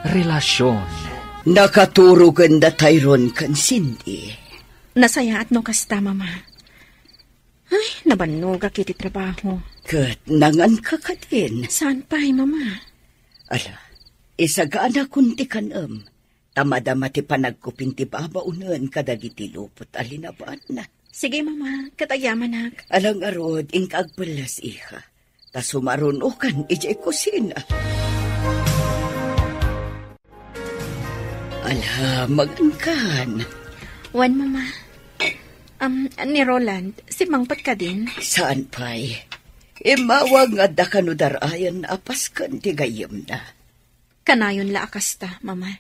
relasyon. Nakaturugan na Tyrone kan Cindy. Nasaya at no kasta, mama. Ay, nabanog kiti trabaho. Kat nangan ka ka din. Saan pa, mama? Ala, isagana kunti kanam. Tamadama ti panagkupin ti babaunan kadagiti lupot alinaban na. Sige, mama. Katayamanak. Alang arod, ingkagbalas iha. Ta sumarunukan ijay kusina. Ala, magangkan. Wan, mama. Ni Roland, si Mangpat ka din? Saan pa'y? Imawag nga da kanudarayan apaskan ti gayam na. Kanayon la akasta, mama.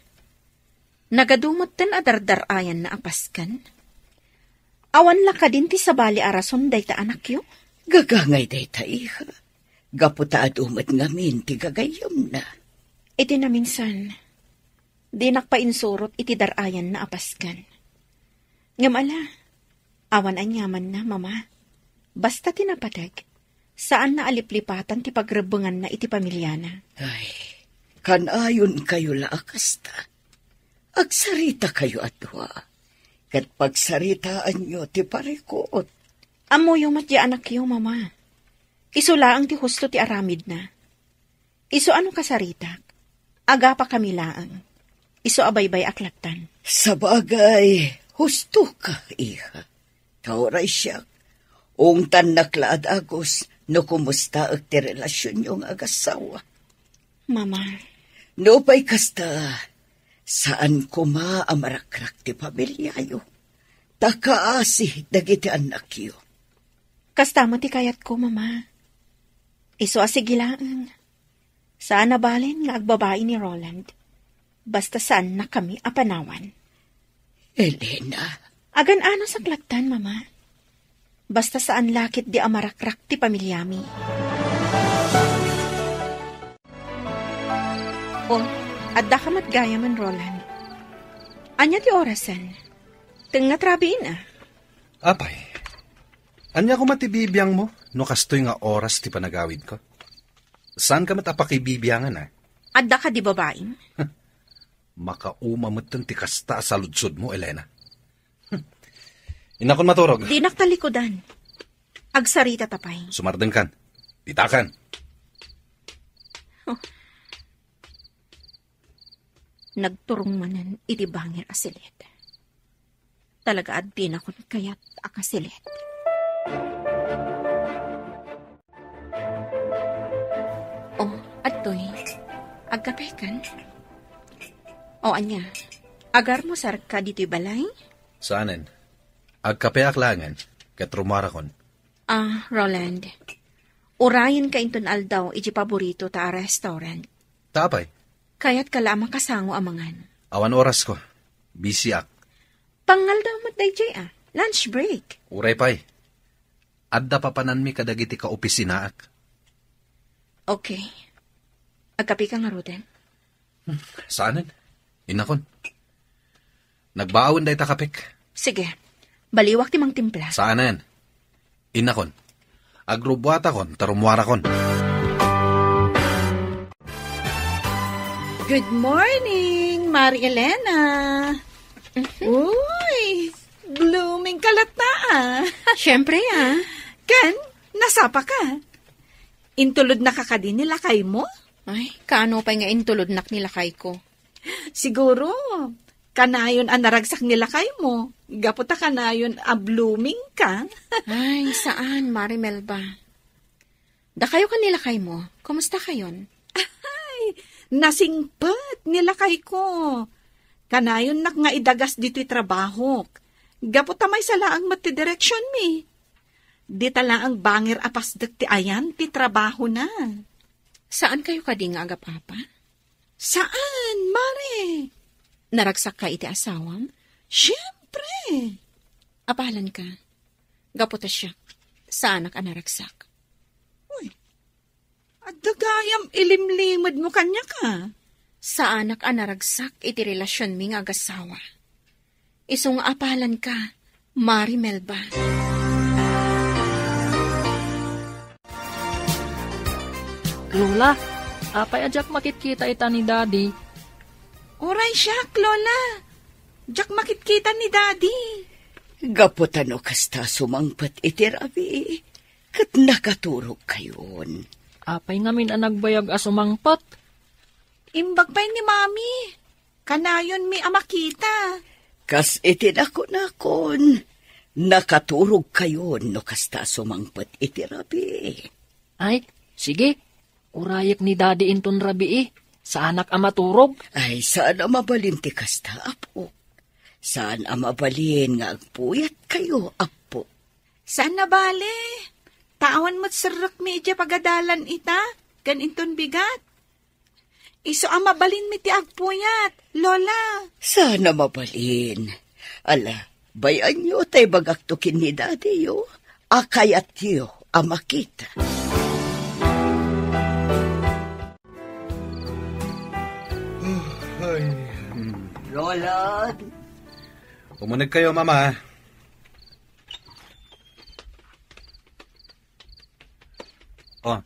Nagadumot tan adardarayan na apaskan. Awan la ka din ti sabali arason day ta anak yo? Gagangay day ta iha. Gaputa adumat ngamin ti gagayam na. Iti na minsan, di nakpainsurot iti darayan na apaskan. Ngamala, awan anyaman na, mama. Basta tinapadag, saan na aliplipatan ti pagrebengan na iti pamilyana? Ay, kanayon kayo laakasta. Agsarita kayo atwa. Kat pagsaritaan nyo ti parikot. Amo yung matya anak yo, mama. Iso laang ti husto ti aramid na. Iso ano kasaritak? Aga pa kami laang. Iso abaybay aklatan. Sabagay, husto ka, iha. Tauray siya. Ungtan naklaad agos, no kumusta ag ti relasyon yung agasawa. Mama. No pa'y kasta, saan kuma amarakrak ti pamilyayo. Takaasi dagiti anak yo. Kasta mo ti kayat ko, mama. Iso asigilaan. Saan nabalin nga agbabae ni Roland. Basta saan na kami apanawan. Elena. Agan ano sa klagtan, mama. Basta saan lakit di amarakrak ti pamilyami. Oh, adda ka matgaya man, Roland. Anya ti orasan? Teng natrabiin ah. Apay, anya ko matibibiyang mo no kastoy nga oras ti panagawid ko? Saan ka matapakibibiyangan ah? Adda ka di babaeng? Makaumamatan ti kasta sa ludsod mo, Elena. Inakon maturog. Di naktalikodan. Agsarita tapay. Sumardeng kan. Ditakan. Oh. Nagturong manan iti bangir asilit. Talaga at din ako kayat akasilit. Oh, atoy. Agkapekan. O anya, agar mo sarka dito'y balay? Saanen? Agkape aklangan, kat rumarakon. Roland. Urayan ka inton aldaw iti paborito ta restaurant. Tapay. Kaya't kalama kasango amangan. Awan oras ko. Busy ak. Pangal daw matday lunch break. Uray pay. Adda papanan mi kadagiti ka opisina ak. Okay. Agkapi ka nga, Roden. Saanen? Inakon. Nagbaawin day takapik. Sige. Baliwak ti mang timpla. Saanen? Inakon. Agrubuata kon, tarumwara kon. Good morning, Mari Elena. Uy, blooming kalata ah. Siyempre Ken, nasapa ka. Intulod na kakadin nila kay mo? Ay, kaano pa nga intulod nak nila kay ko? Siguro, kanayon ang naragsak nila kay mo. Gaputa kanayon a blooming ka. Ay, saan, Marimel ba? Da kayo kanila kay mo. Kumusta kayon? Ay, nasingpat nila kay ko. Kanayon nak nga idagas dito'y trabaho. Gaputa may salaang matidireksyon mi. Di tala ang bangir apasdak ti ayan ti trabaho na. Saan kayo kading aga, Papa? Saan, Mare? Naragsak ka iti asawam? Siyempre. Apalan ka. Gaputa siya. Saan ka naragsak? Uy, at dagayam ilimlimad mo kanya ka. Saan ka naragsak iti relasyon mi nga agasawa? Isong apalan ka, Marimel ba? Lola, apay ajak makikita ita ni Daddy. Oray siya, Lola. Diyak makitkita ni Daddy. Gaputano kasta sumangpat iti Rabi. Kat nakaturog kayon. Apay ngamin ang nagbayag asumangpat. Imbag pa ni Mami. Kanayon mi amakita. Kas iti nakon. Nakaturog kayon no kasta sumangpat iti Rabi. Ay, sige. Urayak ni Daddy inton Rabi sa anak amaturog. Ay, saan mabalin ti kasta, apo? Saan mabalin nga agpuyat kayo, apo? Saan na bale? Tawan mo't sarak medya pagadalan ita. Ganinton bigat. Iso mabalin mi ti agpuyat, Lola. Sana mabalin. Ala, bayan nyo tay bagaktukin ni Daddy yo. Akayat yo amakita. Lola. Umunag kayo, Mama. Oh,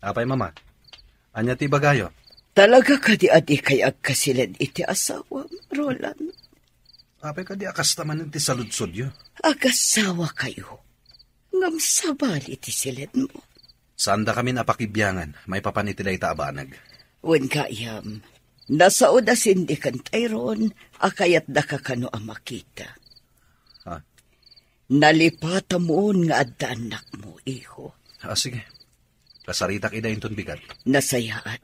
apay, Mama. Anya ti bagayo? Talaga ka di adi kay agkasilid iti asawa, Roland. Apay ka di akas naman ti saludsod yo. Agasawa kayo. Ngam sabali ti silid mo. Saan da kami napakibyangan, may papanitilay taabanag. Wen kayam, nasa oda sindikan tayron, akayat da ka kano amakita. Ha? Nalipata mo nga adda anak mo, iho. Sige. Kasarita kida inton bigat. Nasayaat.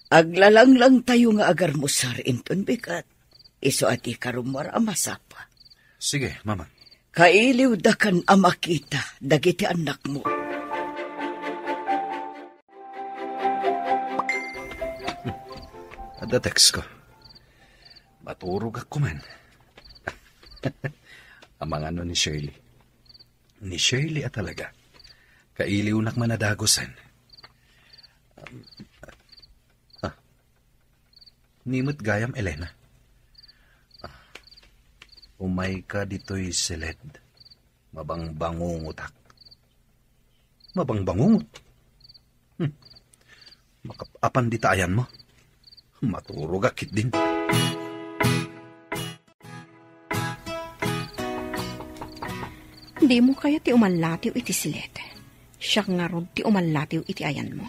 Aglalang lang tayo nga agar musar inton bigat. Iso ati karumar amasapa. Sige, Mama. Kailiw da kan amakita, dagiti anak mo. Ada text ko. Maturog ako man. Amang ano ni Shirley. Ni Shirley talaga. Kailiw nak manadagosan. Nimot gayam, Elena. Umay ka dito'y silid. Mabangbangungutak. Mabangbangungot? Makapapan di tayan mo. Maturog akit din. Di mo kaya ti umalatiw iti silid. Siya nga ron ti umalatiw iti ayan mo.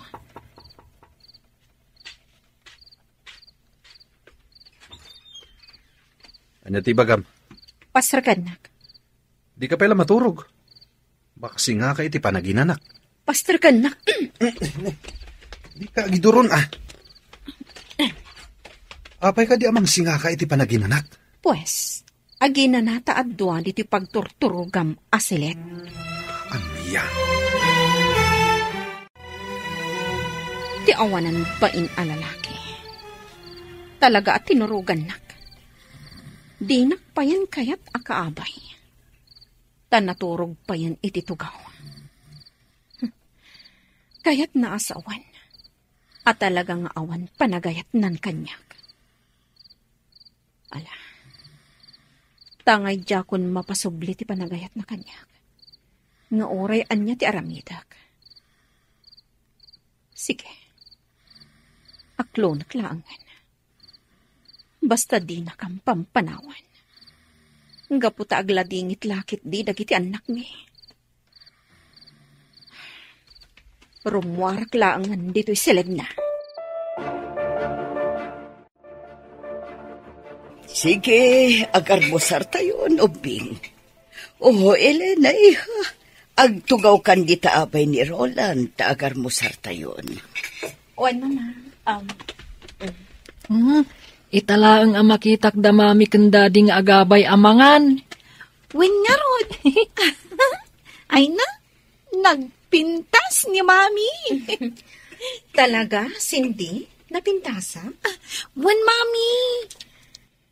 Anya ti bagam? Pastarkanak. Di ka pala maturog. Baka singa ka iti panaginanak. Pastarkanak. Di ka giduron Apay ka di amang singa ka iti panaginanak. Pues, agina nata at duwan iti pagturturugam asilet. Ano yan? Ti awanan bain alalaki. Talaga at tinurugan nak. Di nakpayan kayat akaabay. Tanaturog pa yan iti tugaw. Kayat na asawan. At talagang awan panagayat nan kanyak. Ala. Tangay jakon mapasubli ti panagayat na kanyak. Nga oray anya ti aramidak. Sige. Aklo naklaangan. Basta di nakampampanawan. Gaputa agladingit lakit di dagiti anak mi. Rumuarak laangan dito'y silid na. Sige, agar musar tayo, ubing. Oh, Elena, iha. Agtugaw kan di taabay ni Roland, ta agar musar tayo. Oan, Mama. Italaang amakitak da mami kendading agabay amangan. Wen nga rod. Ay na, nagpintas ni Mami. Talaga, Cindy? Napintasa? Wen, Mami.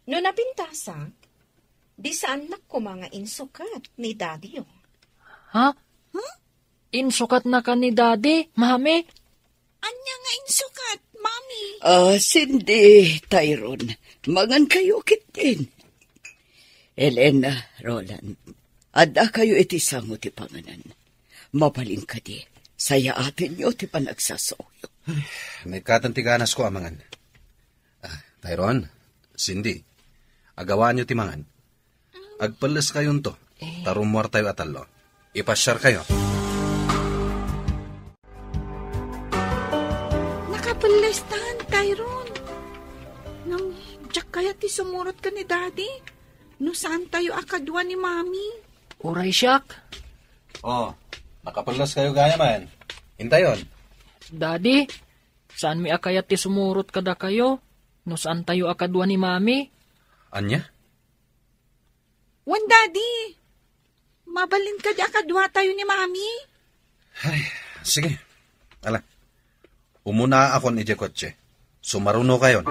No napintasa, di saan na ko mga insukat ni Daddy yun. Ha? Insukat na ka ni Daddy, Mami? Anya nga insukat, Mami. Cindy, Tyrone, mangan kayo kitin. Elena, Roland, ada kayo iti sango ti panganan. Mapaling ka di, saya atin nyo ti panagsasoyo. May katantiganas ko amangan. Tyrone, Cindy, agawaan nyo timangan. Agpalas kayon to. Tarumwar tayo atalo. Ipasyar kayo. Nakapalestan, Tyrone. Nang Jack kaya ti sumurot ka ni Daddy? No saan tayo akadwa ni Mami? Uray siyak. Oh, nakapalas kayo gaya man. Hintayon. Daddy, saan mi akayat ti sumurot kada kayo? No saan tayo akadwa ni Mami? Anya? Wan, Daddy. Mabalin ka di akadwa tayo ni Mami? Ay, sige. Ala, umuna ako ni Jekotche. Sumaruno kayon.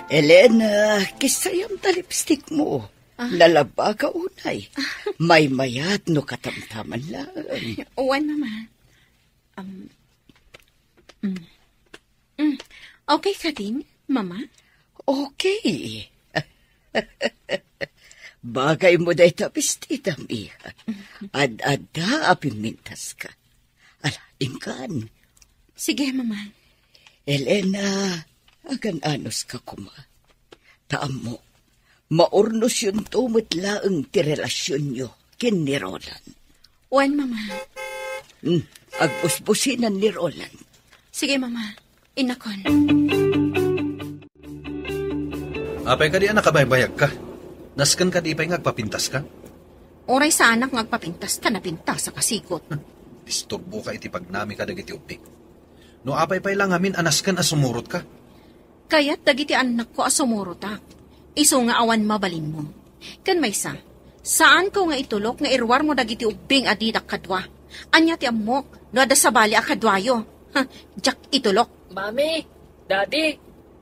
Elena, kisayam ta lipstick mo. Lalaba ka unay. May mayat no katamtaman lang. Wan, Mama. Okay ka din, Mama? Okay. Bagay mo dahi tapistita, Miha. Ad-ada apimintas ka. Ala, ingkan. Sige, Mama. Elena, agan anos ka kuma. Taam mo, maurnos yun tumitlaang ti relasyon nyo kin ni Roland. Wan, Mama. Agbusbusinan ni Roland. Sige, Mama. Inakon. Apay ka di nakabaybayag ka. Naskan ka di pa'y ngagpapintas ka. Oray sa anak ngagpapintas ka na pintas sa kasikot. Disturbo ka iti pagnami ka dagiti upik. No apay pa'y lang amin anaskan asumurot ka. Kaya't dagiti anak ko asumurota. Iso nga awan mabalin mo. Kan may saan ko nga itulok nga irwar mo dagiti ubing adidak kadwa. Anya ti amok, no ada sabali akadwayo. Jack itulok. Mami, Daddy,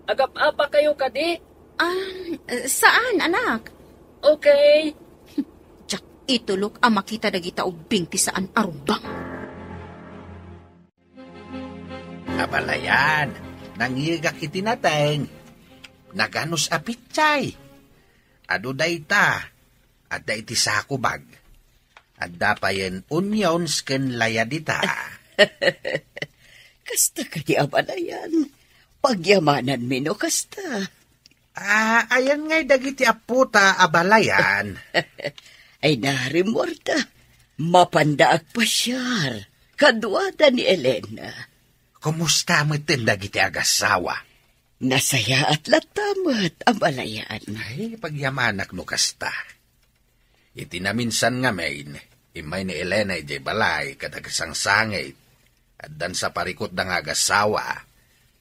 agap-apa kayo kadi? Saan, anak? Okay. Jack itulok ang makita dagita ubing ti saan arubang. Abalayan, nangigak iti nateng. Naganos apitsay. Ado dayta, at dayti sakubag. At dapayen onions ken layadita. Kasta ka di abalayan. Pagyamanan mino kasta. Ayan ngay dagiti aputa abalayan. Ay narimorta. Mapandaag pasyar. Kadwada ni Elena. Kumusta mo tin dagiti agasawa? Nasaya at latamat abalayan. Ay, pagyamanak no kasta. Iti naminsan nga main, imay ni Elena iti balay kadagasang sangit. At dan sa parikot da nga agasawa.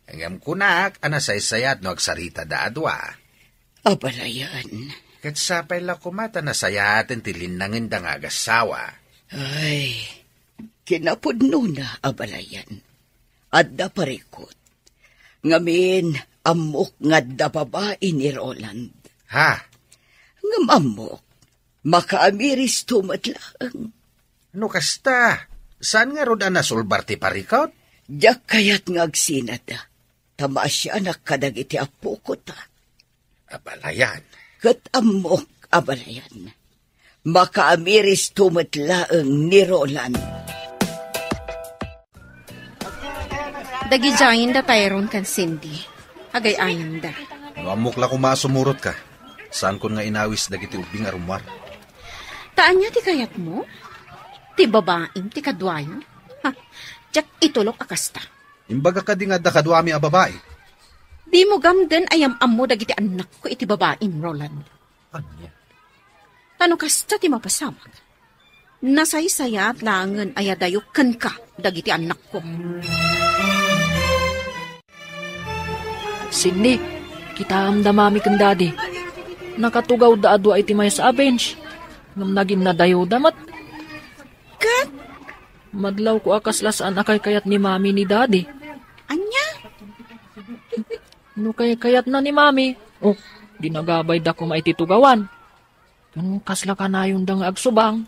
Angam kunak, anasaysayat no agsarita da adwa. Abalayan. Kat sapay la kumata nasayatin tilinangin da nga agasawa. Ay, kinapudno na abalayan. At da parikot. Ngamin, amok nga da babae ni Roland. Ha? Ngam amok, makaamiris tumatlang. No kasta? Saan nga roda nasulbar ti parikot? Diyak kayat nga agsinada. Tama siya nakadagiti apo ko ta. Abalayan. Kat amok abalayan. Makaamiris tumatlaang ni Roland. Dagijayin da Tyrone kan Cindy. Agay-ayan da. No amok la kumasumurot ka. Saan kun nga inawis dagiti ubing arumwar? Taan niya ti kayat mo? Ti babaeng ti kadwayo? Jack itulok akasta. Imbaga ka di nga dakadwami a babae. Di mo gamden ayam-am mo dagiti anak ko iti babaeng Roland. Anya? Tano kasta ti mapasamag. Nasaysaya at langan ayadayukan ka dagiti anak ko. Cindy, kita amdamami kang Daddy. Nakatugaw da adwa iti may sa bench. Ngam naging nadayo damat. Kat, Madlaw ko akaslasaan akay kayat ni Mami ni Daddy. anya? No kayat na ni Mami. Oh, dinagabay da ko maititugawan. Yung kasla ka na yung dang agsubang.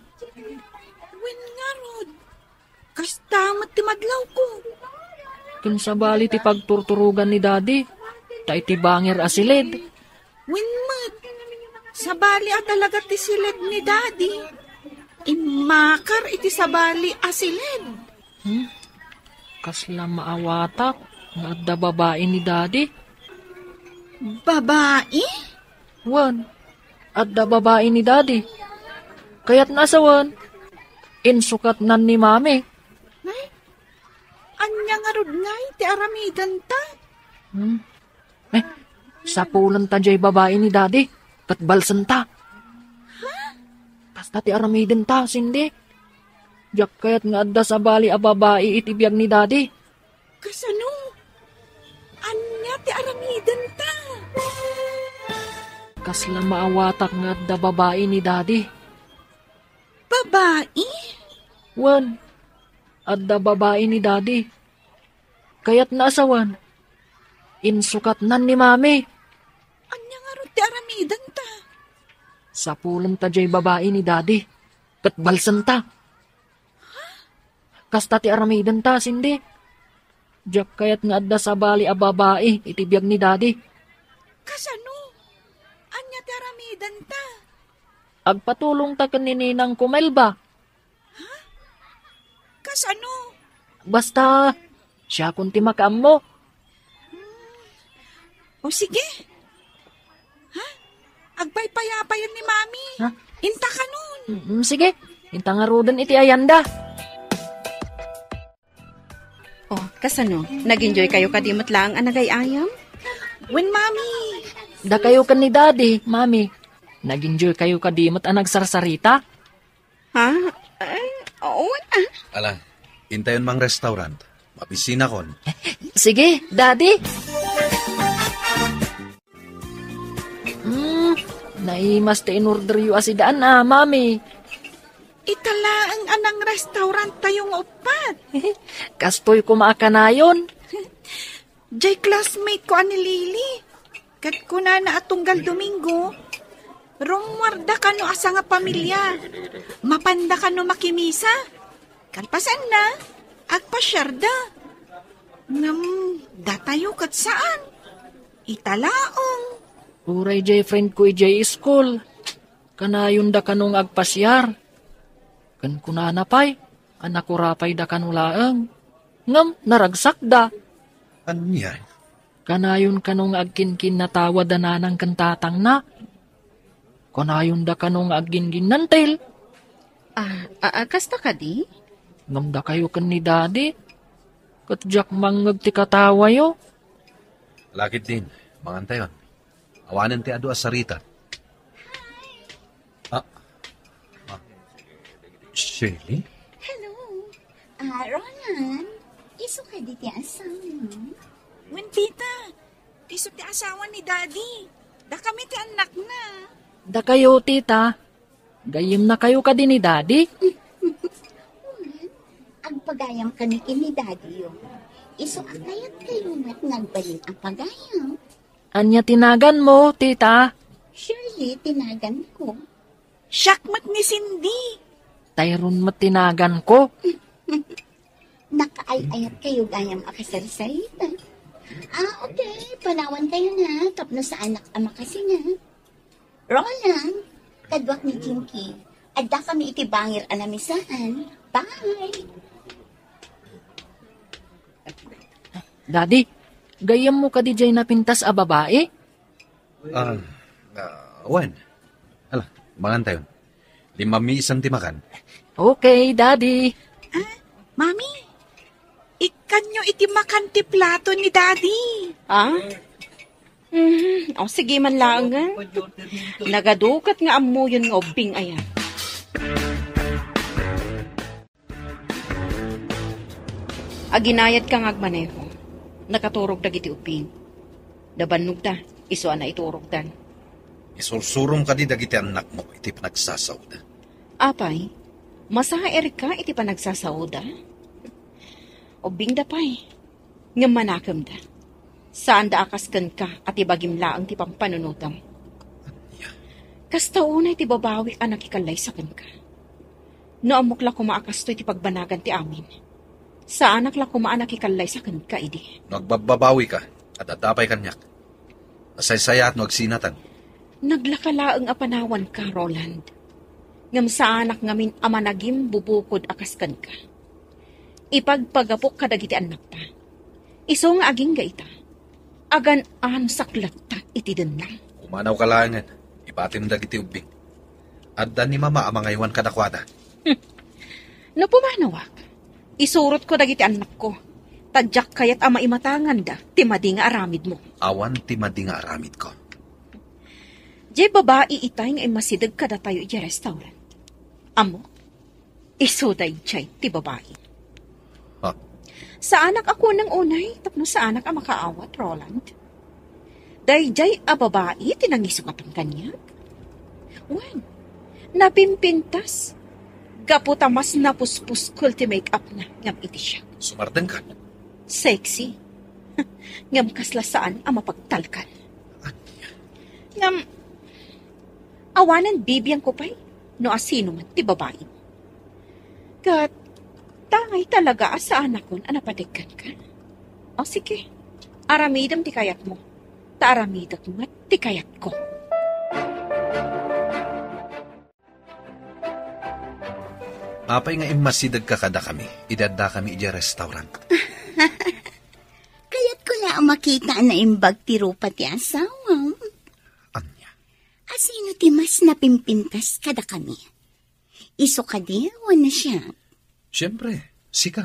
Wen nga, Rod. Kastamat ti madlaw ko. Kung sabali ti pagturturugan ni Daddy, ta iti banger asilid. Wen mat. Sabali at talaga ti silid ni Daddy. Imakar iti sabali asilid. Kasla maawatak nga adda babae ni Daddy. Babae? Wan, adda babae ni daddy. Kaya't nasawan, insukat nan ni mami. Anya nga rod nga iti aramidan ta. Sapulan ta jay babae ni daddy, kat balsan ta. Kasta ti aramiden ta, sindi. Jak kaya't nga adda sa bali a babae itibiyag ni daddy. Kasano? Anya ti aramidan ta. Kasla maawatak nga adda babae ni daddy. Babae? Wan, adda babae ni daddy. Kaya't naasawan, insukat nan ni mami. Anya nga rod ti aramidan ta. Sapulan ta jay babae ni daddy, kat balsan ta. Kasta ti aramidan ta, sindi. Jak kaya't nga adda sa bali a babae itibiyag ni daddy. Kasano? Anya ti aramidan ta. Agpatulong ta kanininang kumelba. Kasano? Basta, siya kunti makaam mo. O sige. Ha? Agpaypayapayan ni Mami. Ha? Inta ka nun. Sige, intangarudan iti ayanda. Oh, kasano? Nag-enjoy kayo kadimot lang ang nagayayam? When Mami. Da kayo kan ni daddy, mami. Nag-enjoy kayo kadimot ang nagsarsarita? Ha? Ay, oo na. Ala, intayon mang restaurant. Mabisina kon. Sige, daddy. Naimas ta in-order yu asidaan mami. Itala ang anang restaurant tayong upat. Kastoy ko maakanayon. Jay classmate ko ani Lily. Kat kuna na atunggal Domingo. Rumwarda ka no asa nga pamilya. Mapanda ka no makimisa. Kalpasan na. Agpasyarda. Ngam, datayo kat saan? Italaong. Uray jay friend ko jay school. Kanayon da kanong agpasyar. Kan kunana pay, anak ko rapay da kanulaang. Ngam, naragsak da. Anya? Kanayon kanong agkinkin na tawad da nanang kantatang na. Kanayon da kanong agingin nantil. Kasta ka di? Ngam da kayo kan ni daddy. Katjak mangag ti katawa yo. Lakit din, mangantayon. Awanan ti adu asarita. Shirley? Hello. Roland. Iso ka di ti asawa. Wen tita. Iso ti asawa ni Daddy. Da kami ti anak na. Da kayo, tita. Gayim na kayo ka din ni daddy. Ang pagayam ka ni Daddy yo. Iso akayat kayo mat nagbalik ang pagayam. Anya tinagan mo, tita. Surely, tinagan ko. Syakmat ni Cindy. Tayron matinagan ko. Nakaay-ayat kayo gayam akasarisalita. Okay. Panawan kayo na. Tapno sa anak ama kasi nga. Roland, kadwak ni Jinky. Adda kami itibangir anamisaan. Bye! Daddy, gayam mo ka di jay napintas a babae? Wan. Ala, mangantayon. Limami isang timakan. Okay, daddy. Mami, ikanyo iti makanti plato ni Daddy. Sige man lang nga. Nagadukat nga amo yun nga ubing ayan. Aginayad ka nga agmaneho. Nakaturog da giti uping. Dabanog da, iso na iturog dan. Isursurum ka di dagiti anak mo, iti panagsasawda. Apay, masaher ka iti panagsasawda. Ubing da pay, nga manakam da. Saan da akaskan ka at ibagim laang ti pampanunutam. Kastauna iti babawi anak ikalay sa kan ka. Noamok la kumaakas to iti pagbanagan ti amin. Sa anak la kumaanak ikalay sa kan ka idi. Nagbababawi ka at atapay kanyak. Asaysaya at nagsinatan. Naglakalaang apanawan ka, Roland. Ngam sa anak ngamin amanagim bubukod akaskan ka. Ipagpagapok ka dagiti anak ta. Iso nga aging gaita. Agan saklat ta. iti dunang. Umanaw kalangan, ipatim dagiti ubing. Addan ni mama ang mga iwan kadakwada. No pumanawak, isurot ko dagiti anak ko. Tadyak kayat ama imatangan da, timadi nga aramid mo. Awan ti madi nga aramid ko. Jay babae itay nga masidag kada tayo iti restaurant. Amo, isuday jay ti babae. Ha? Sa anak ako ng unay, tapno sa anak ang makaawat, Roland. Dayjay a babae, tinangisukatan kanya. Wan, napimpintas. Gaputa mas napuspus kulti make-up na, ngam iti siya. Sumarteng ka. Sexy. Ngam kaslasaan ang mapagtalkan. Ngam, awanan bibiyang ko pa'y, no asino man ti babae. Kat, tangay talaga sa anak kon anapatigkan ka. O sige, aramidam ti kayat mo. Taaramidak mo at ti kayat ko. Apay nga imasidag ka kada kami. Idadda kami iti restaurant. Kaya't ko na makita na imbag ti rupa ti asawa. Anya? Asino ti mas napimpintas kada kami? Iso ka di, na siya. Siyempre, sika.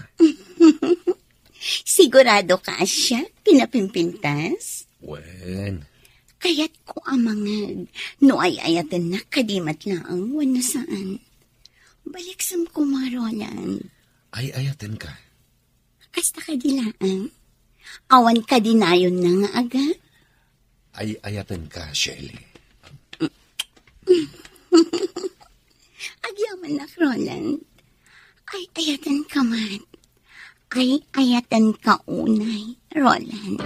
Sigurado ka siya, pinapimpintas? Wen. Kaya't ko amangag, no ay ayatan na kadimat laang wala saan. Baliksam ko marolan. Ay ayatin ka. Kasta ka dilaan. Awan ka dinayon na nga aga. Ay ayatin ka, Shelly. Agyaman na, Roland. Ay ayatan ka man. Ay ayatan ka unay, Roland.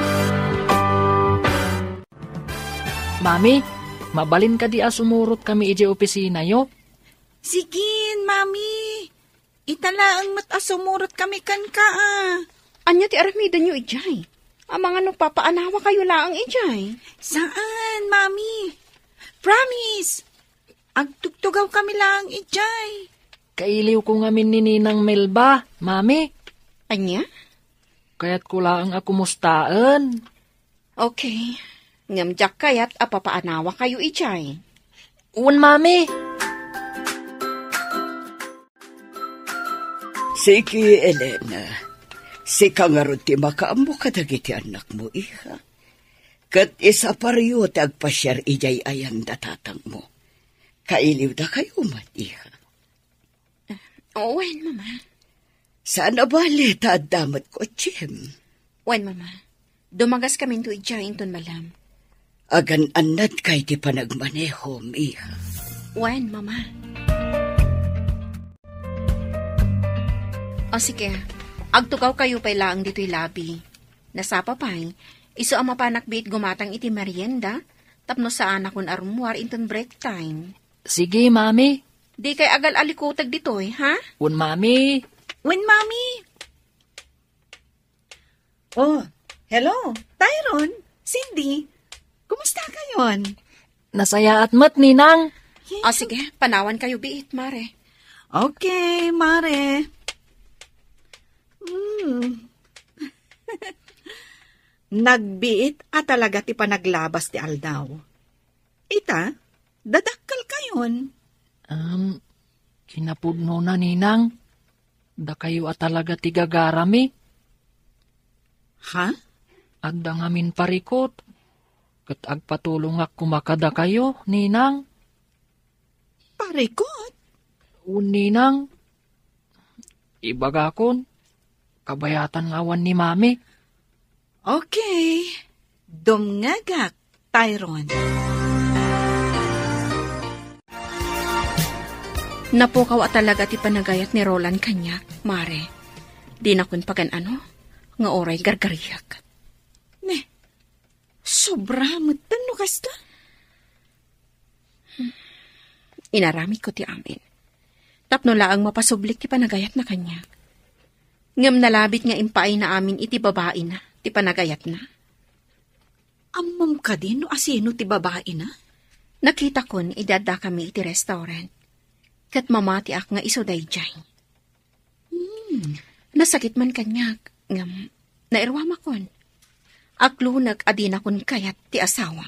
Mami, mabalin ka di sumurot kami iti opisina yo. Sigin, mami. Itala ang matasumurot kami kan ka Anya ti aramida nyo ijay. Ang mga no papaanawa kayo laang ijay. Saan, mami? Promise. Agtugtugaw kami lang ijay. Kailiw ko ngamin ni Ninang Melba, mami. Anya? Kaya't ko laang akumustaan. Okay. Ngamjak kayat apapaanawa kayo ijay. Un, mami. Sige, Elena. Sika nga ron ti makaambo kadagiti anak mo, iha. Kat isa pariyo tagpasyar ijay ayan datatang mo. Kailiw da kayo man, iha. Wen, mama. Sana bali damat ko, Jim. Wen, mama. Dumagas kami to ijay inton malam. Agan anad kay ti panagmaneho, iha. Wen, mama. O sige, agtugaw kayo pa'y laang dito'y labi. Nasapa pa'y, iso ang mapanakbit gumatang iti merienda, tapno sa anak kon arumwar inton break time. Sige, mami. Di kay agal alikutag dito'y, ha? Un, mami. When, mami? Oh, hello. Tyron, Cindy. Kumusta kayon? Nasaya at mat, Ninang. O sige, panawan kayo biit, mare. Okay, mare. Nagbiit at talaga ti panaglabas ti aldaw. Ita, dadakkel kayon. Kinapudno na, Ninang. Da kayo at talaga ti gagarami. Ha? At da ngamin parikot. Kat agpatulong ak kumakada kayo, Ninang. Parikot? Un, Ninang. Ibagakon. Kabayatan ngawan ni Mami. Okay. Dumngagak, Tyron. Napukaw at talaga ti panagayat ni Roland kanya, mare. Di na kun pagan ano, nga oray gargariyak. Ne, sobra matan no kasta. Inaramid ko ti amin. Tapno laang mapasublik ti panagayat na kanya. Ngam nalabit nga impaay na amin iti babae na, ti panagayat na. Amam ka din no asino ti babae na? Nakita kon idada kami iti restaurant. Kat mamati ak nga iso dayjay. Nasakit man kanya, ngam nairwama kon. Aklunag adina kon kayat ti asawa.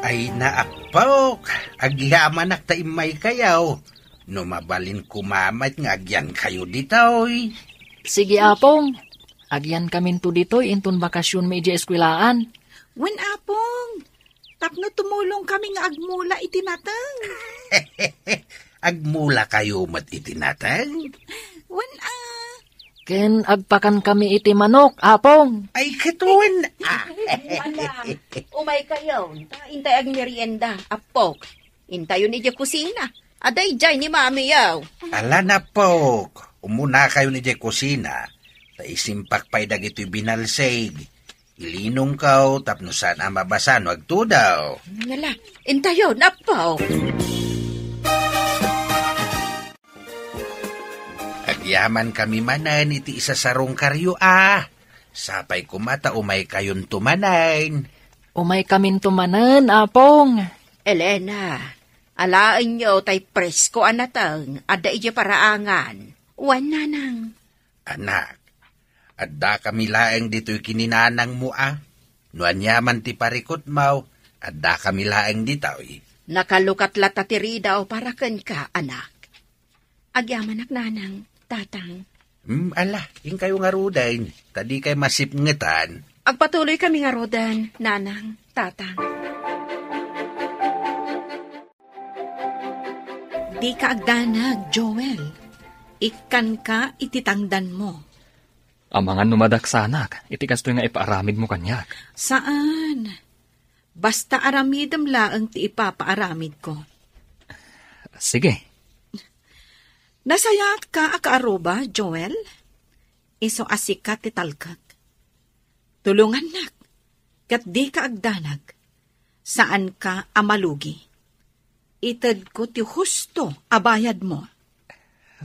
Ay naapok, agyaman ak taimay kayaw. No mabalin kumamat nga agyan kayo ditoy. Sige, Apong. Agyan kamin to ditoy intun bakasyon may eskwelaan. Wen apong, tapno tumulong kami nga agmula itinatang. Agmula kayo mat itinatang. Wen Ken agpakan kami iti manok, Apong. Ay katuan. Ala, umay kayo. Intay ag merienda, apok. Intayo ni kusina. Aday jay ni mami yaw. Ala na po, umuna kayo ni Jay kusina. Ta isimpak pa'y dagito'y binalsig. Ilinong kaw, tapno saan ang mabasan, wag tudaw. Nala, intayo, napaw. Agyaman kami manan, iti isa sarong karyo Sapay kumata, umay kayon tumanain. Umay kamin tumanan, Apong. Elena, alaan nyo tay presko anatang, ada ije paraangan. Wan nanang. Anak, adda kami laeng dito'y kininanang mo Nuan yaman ti parikot mau, adda kami laeng dito'y. Nakalukat latatiri daw para ken ka, anak. Agyaman ak nanang, tatang. Ala, yung kayo nga rudain, tadi kay masipngetan. Agpatuloy kami nga rodan, nanang, tatang. Di ka agdanag, Joel. Ikan ka ititangdan mo. Amangan numadaksanak, itikas to nga ipaaramid mo kanyak. Saan? Basta aramidam laang ti ipapaaramid ko. Sige. Nasayat ka akaaruba, Joel? Iso asikat ti talkak. Tulungan nak, kat di ka agdanag. Saan ka amalugi? Itad ko ti husto abayad mo.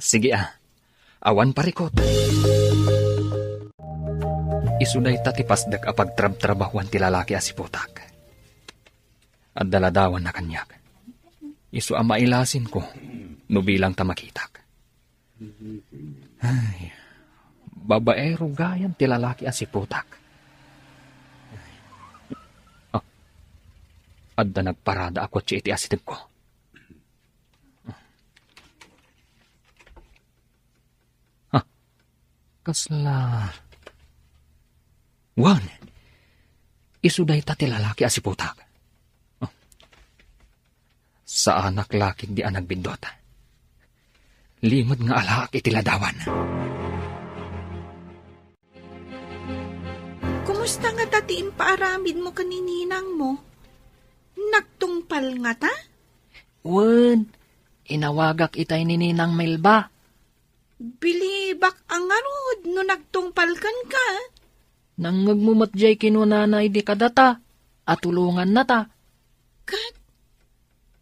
Sige awan parikot. Isunay tatipasdak apag trab-trabahuan ti lalaki asiputak. At daladawan na kanyak. Isu mailasin ko, no bilang tamakitak. Ay, babaero gayan ti lalaki asiputak. Adda nagparada ako ti iti asitig ko. Kasla. Wan, isuday ta ti lalaki asiputak. Sa anak lakid di anag bindota. Limod nga alaak iti ladawan. Kumusta nga tatiin paaramid mo kanininang mo? Nagtungpal nga ta? Wen, inawagak itay ni Ninang Melba. Bilibak ang arod no nagtungpalkan ka. Nangagmumat jay kinunanay di kadata, at tulungan na ta. Kat,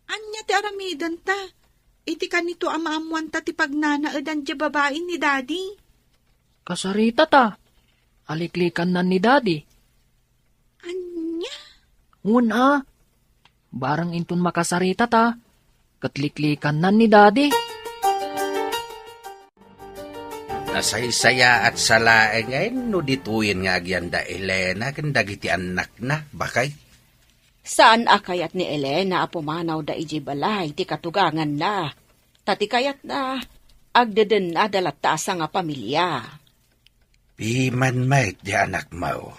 anya ti aramidan ta. Iti kanito amaamuan ta ti pagnanaadan di babae ni daddy. Kasarita ta, aliklikan na ni daddy. Anya? Una, barang intun makasarita ta, katliklikan na ni daddy. Nasaysaya at salae ngayon, no dituyin nga agyanda Elena, kandagiti anak na, bakay? Saan akayat ni Elena apumanaw da iji balay ti katugangan na. Tati kayat na agdeden na dalatasa nga pamilya. Piman mait di anak mo.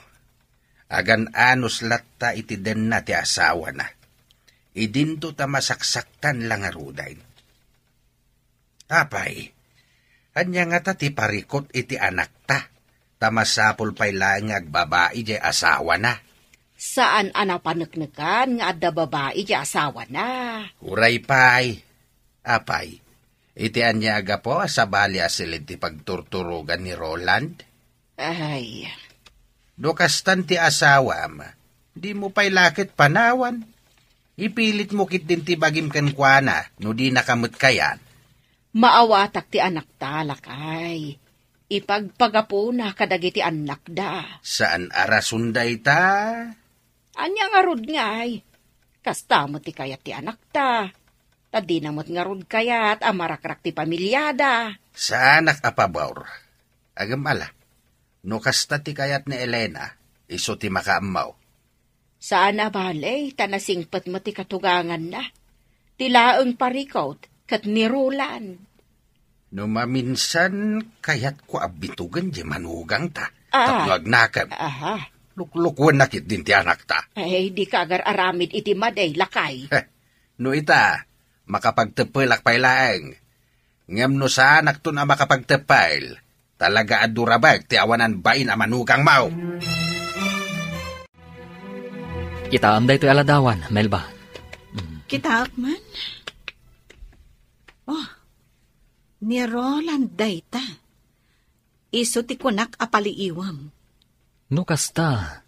Agan anos latta iti den na ti asawa na. Idinto ta masaksaktan lang arudain. Apay, anya nga ta ti parikot iti anak ta. Tamasapol pa'y lang agbabae di asawa na. Saan anapaneknekan nga adda babae di asawa na? Uray pa'y. Apay, iti anya aga po sa bali asilid ti pagturturugan ni Roland? Ay, Dokastan ti asawa ama, di mo pa'y lakit panawan. Ipilit mo kit din ti bagim kankwana, no di nakamot kayan. maawatak ti anak talakay. Ipagpagapo na kadagiti anak da. Saan arasunday ta? Anya nga rod ngay. Kasta mo ti kayat ti anak ta. Tadi na mo't nga rod kayat amarakrak ti pamilyada. Sa anak apabawr. Agam ala, no kasta ti kayat ni Elena, iso ti makaamaw. Saan balay, tanasingpat mo ti katugangan na. Tilaang parikot, kat nirulan. No maminsan, kayat ko abitugan di manugang ta. Ah. Tapno agnakan. Aha. Luklukwan nakit din ti anak ta. Ay, di ka agar aramid iti maday, lakay. No ita, makapagtepelak pailaeng. Ngem no sa anak to na makapagtepel, talaga adurabag ti awanan bain a manugang mau. Kita amday to aladawan, Melba. Kita man. Oh, ni Roland dayta. Iso ti kunak apaliiwam. No kasta,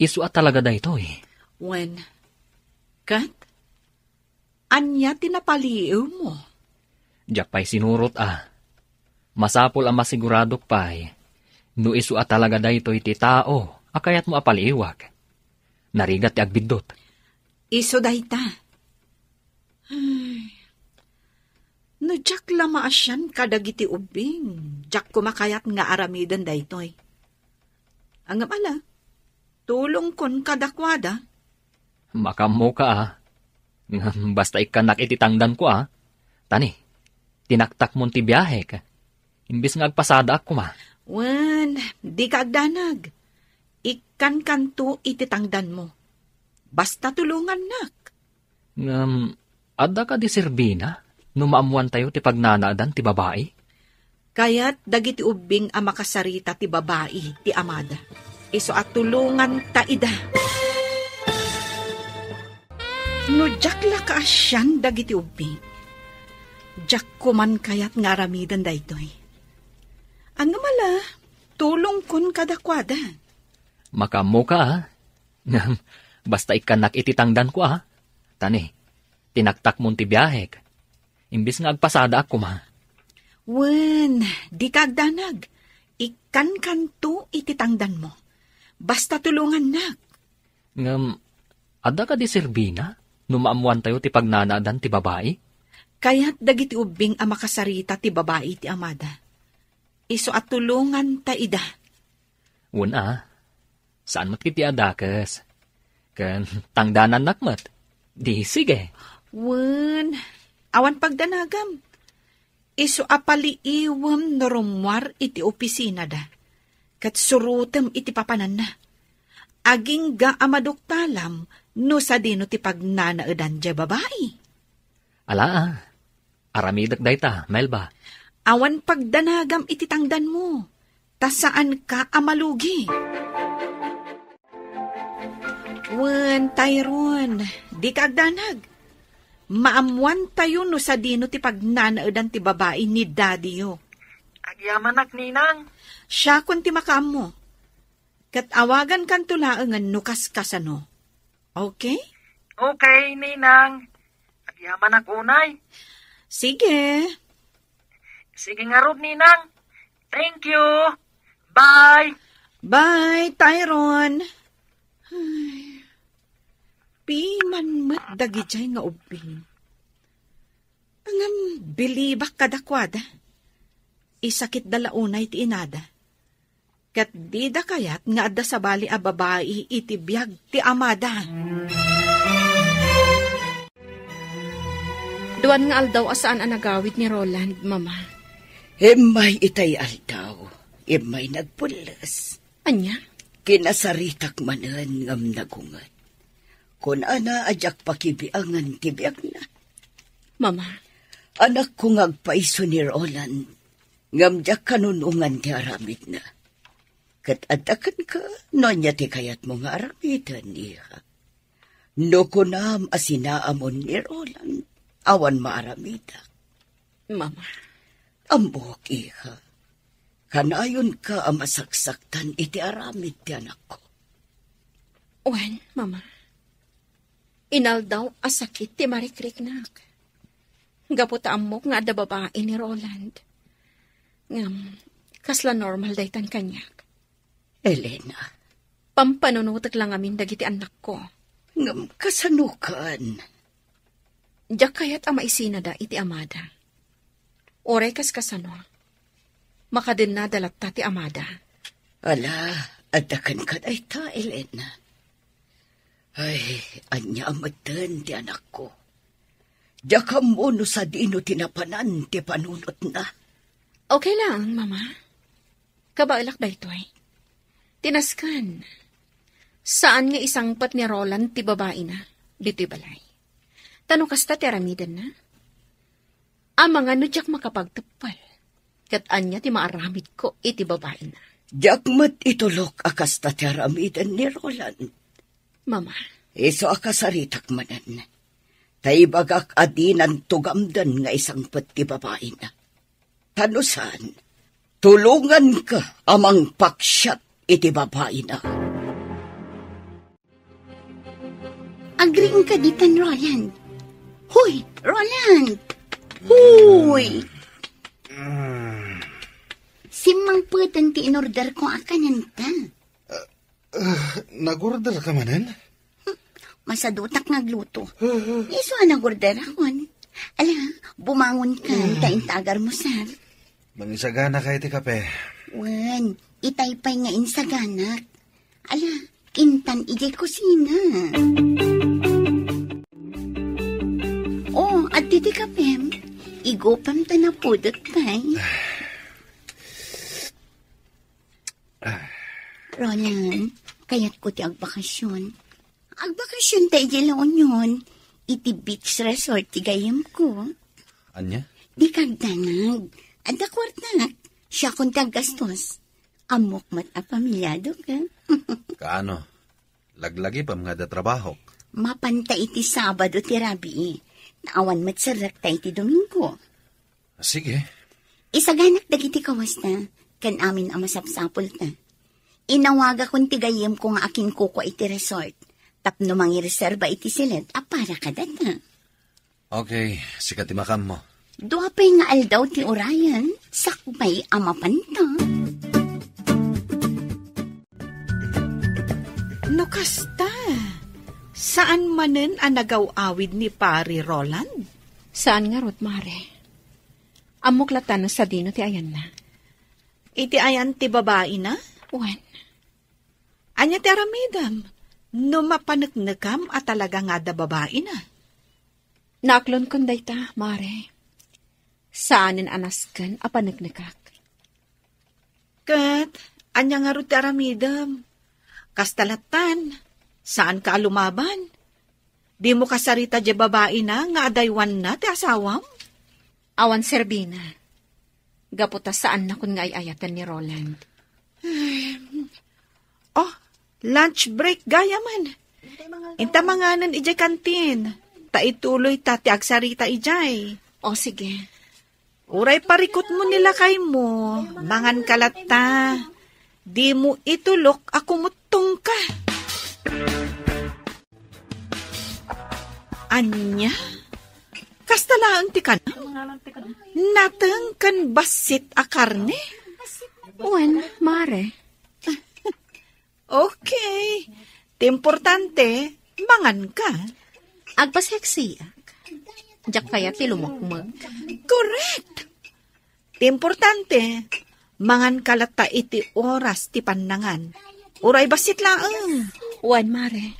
isu at talaga da ito eh. When, kat, anya tinapaliiw mo? Diyak pa'y sinurot Masapol ang masiguradok pa'y, no isu at talaga da ito iti tao, akayat mo apaliiwag. Narigat ti agbidot. Iso dayta. Ay, no jak lama asyan kadagiti ubing, jak kumakayat nga aramidan daytoy. Ang amala, tulong kon kadakwada. Makamo ka Basta ikanak ititangdan ko Tani, tinaktak mo ti biyahe ka. Imbis nga agpasada ako Wan, di ka agdanag. Ikan kanto ititangdan mo. Basta tulungan nak. Adda ka di Serbina, numaamuan tayo ti pagnanaadan ti babae? Kaya't dagiti ubing ang makasarita ti babae, ti amada. Iso at tulungan ta ida. No jak la ka asyan dagiti ubing. Jak kuman kayat nga aramidan daytoy. Ang mala, tulong kon kadakwada. Makamo ka Basta ikanak ititangdan ko Tani, tinaktak mo ti biyahe ka. Imbis nga agpasada ako Wen, di kagdanag. Ikan kanto ititangdan mo. Basta tulungan nak. Adda ka di Serbina, numaamuan tayo ti pagnanaadan ti babae? Kaya't dagiti ubing ang makasarita ti babae ti amada. Iso at tulungan ta ida. Una, saan mat kiti adakas? Kan tangdanan nakmat. Di sige. Wen, awan pagdanagam. Iso apaliiwam na rumwar iti opisina da. Kat surutem iti papanan na. Aging ga amadoktalam no sa dino ti pagnanaadan dya babae. Ala aramidak dayta, Melba. Awan pagdanagam iti tangdan mo. Ta saan ka amalugi? Wen, Tyrone, di ka agdanag. Maamuan tayo no sa dino ti pagnanaadan ti babae ni daddy yo. Agyamanak, ninang. Siya kun ti makaam mo. Kat awagan kan tulaangan no kaskasano. Okay? Okay, ninang. Agyamanak unay. Sige. Sige nga rod, ninang. Thank you. Bye. Bye, Tyrone. Ay, piman mat dagijay nga ubing. Angam bilibak kadakwada. Isakit dalaunay ti inada. Kat di da kayat nga adda sa bali a babae iti biyag ti amada. Duan nga aldaw asaan ang nagawid ni Roland, Mama. May itay aldaw. May nagpulas. Anya? Kinasaritak manan ngam nagungat. Kun ana ajak pakibiangan tibiyag na. Mama. Anak ko ngagpaiso ni Roland. Ngam jak kanunungan ti aramid na. Kat adakan ka, no niya ti kayat mo nga aramidan niya. No kunam asinaamon ni Roland, awan maaramida. Mama. Ambok, iha. Kanayon ka ang masaksaktan iti aramid ti anak ko. Wen, Mama. Inaldaw asakit ti marikriknak. Gaputaan mo nga da babae ni Roland. Ngam, kasla normal daytan kanyak. Elena. Pampanunutak lang amin dagiti anak ko. Ngam kasanukan. Diyak kayat ama isina da iti amada. Oray kas kasano. Makadin na dalat ti amada. Ala, adakan ka dayta, Elena. Ay, anya amatan ti anak ko. Diya mo no sa dino tinapanan ti panunot na. Okay lang, Mama. Kabailak da ito eh. Tinaskan. Saan nga isang pat ni Roland ti babae na? Dito'y balay. Tanong kasta ti aramidan na? Ang mga nudyak makapagtupal. Kat anya ti maaramid ko iti babae na. Diyak mat itulok akas ta ti aramidan ni Roland. Mama. Iso akasaritak manan. Taibagak adinan tugamdan nga isang pat ti babae na. Tanusan, tulungan ka amang paksyat iti babae na. Agring ka ditan, Roland. Huy, Roland! Huy! Simang putan ti in-order ko akanan ta. Nag-order ka manan? Masadutak nagluto. Iso nag-order akon. Ala, bumangon ka, taintagar mo, sir. Mangisagana ka iti kape. Wan, itaypay nga insaganak. Ala, kintan ijay kusina. Oh, at titi kapem, igopam ta na pudot tay. Roland, kayat ko ti agbakasyon. Agbakasyon tayo ijay laon yun. Iti beach resort ti gayam ko. Anya? Di kagdanag. Ada kwartak. Siya kung tagastos. Amok mat a pamilyado ka. Kaano? Laglagi pa mga datrabahok. Mapanta iti Sabado ti Rabi. Naawan mat sarak tayo ti Domingo. Sige. Isaganak dagiti kawas na. Kan amin ang masapsapol ta. Inawaga kong tigayem ko nga aking kuko iti resort. Tapno mangireserba iti silet para kadata. Okay, sikat imakam mo. Duapay nga aldaw ti orayan, sakbay amapanta. No kasta, saan manen ang nagaw-awid ni Pari Roland? Saan nga rot, Mare? Amuklatan sa dino ti ayan na. Iti ayan ti babae na? Wan. Anya ti aramidam, no mapanagnagam at talaga nga da babae na. Naklon kon dayta, Mare. Saanin anaskan apanagnikak. Kat, anya nga ro ti aramidam. Kastalatan, saan ka lumaban? Di mo kasarita di babae na nga adaywan na ti asawam? Awan Serbina. Gaputa saan na kun nga ayatan ni Roland. Oh, lunch break gaya man. Inta manganan ijay kantin. Ta ituloy ta ti agsarita ijay. O sige. Uray parikot mo nila kay mo. Mangan kalata. Di mo itulok ako mutong ka. Anya? Kastalaan ti ka na? Natang kan basit a karne? Wan, Mare. Okay. Ti importante, mangan ka. Agpaseksiak. Diyak kaya ti lumukmag. Correct. Ti importante, mangan kalata iti oras ti panangan. Uray basit laang. Wan, Mare.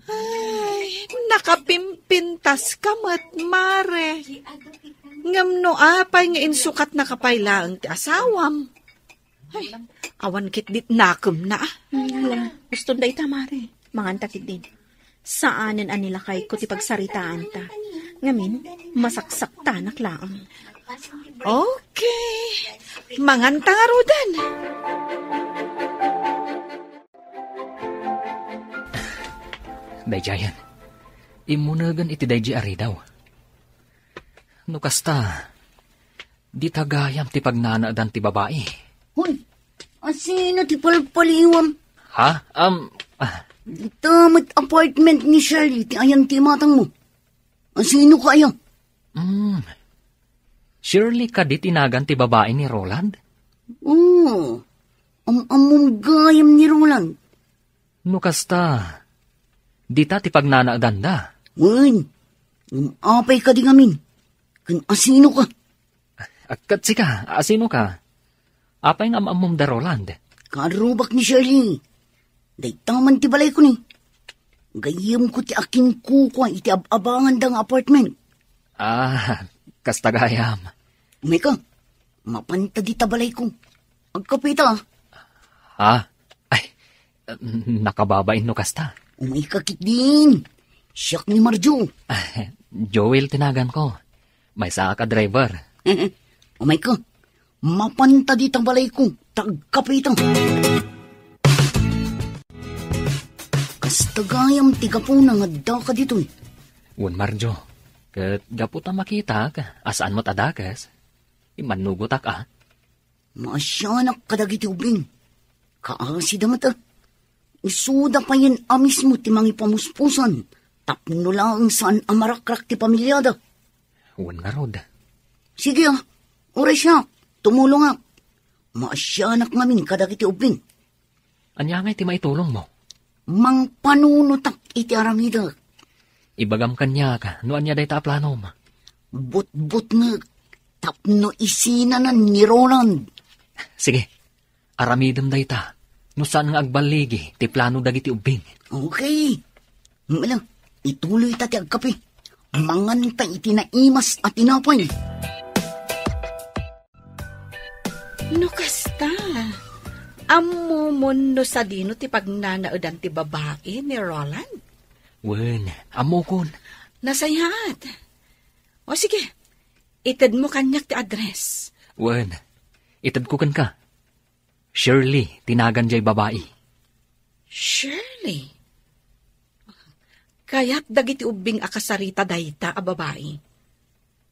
Ay, nakapimpintas ka mat, Mare. Ngam no apay nga insukat na kapaylaang ti asawam. Ay, awan kit dit nakum na. Gusto da ita, Mare. Mangan takit din. Saanin anila kay ko ti pagsaritaan ta. Ngamin, masaksak tanak laang. Okay. Mangan tangarudan. Dayjayan, imunagan iti dayji ari daw. No kasta, di tagayam ti pagnanaadan ti babae. Hoy, asino ti palpaliwam? Ha? Tamad apartment ni Shirley, ti ayang ti matang mo. Asino ka ayang? Surely ka di tinagan ti babae ni Roland? Oo, amom gayam ni Roland. No kasta, di ta ti pagnanaadan da. Wan, apay ka di ngamin. Kan asino ka? Katsi ka, asino ka? Apay nga maamom da Roland. Karubak ni Shirley. Day taman ti balay ko ni. Gayem ko ti akin kukuha iti abangan dang apartment. Kastagayam. Umay ka, mapanta di tabalay ko. Agkapita. Nakababain no kasta. Umay kakit din. Siyak ni Marjo. Joel tinagan ko. May saa ka driver. Umay ka, mapanta di tabalay ko. Tagkapita. Kastagayam tiga po nang adda ka dito. Wan Marjo, kat gaputa makita ka, asaan mo't adakas, imanugot ka. Maasyanak kadagiti ubing. Kaasi damat isuda pa yan amis mo ti mangi pamuspusan. Tapno lang saan amarakrak ti pamilyada. Wan nga rod. Sige oras siya, tumulong nga. Maasyanak ngamin kadagiti ubing. Anya ngay ti maitulong mo. Mang panunutak iti aramida. Ibagam kanya ka, no anya day ta planom. But nga, tapno isinanan ni Roland. Sige, aramidam day ta. No saan nga agbaligi, ti plano dagiti ubing. Okay. Malang, ituloy ta ti agkape. Manganta iti naimas at tinapay. No kasta. Amumon no sa dino ti pagnanaudan ti babae ni Roland. Wen, amokon. Nasayat. O sige, itad mo kanyak ti address. Wen, itad ko kan ka. Shirley, tinagan jay babae. Shirley? Kaya't dagiti ubing akasarita dayta a babae.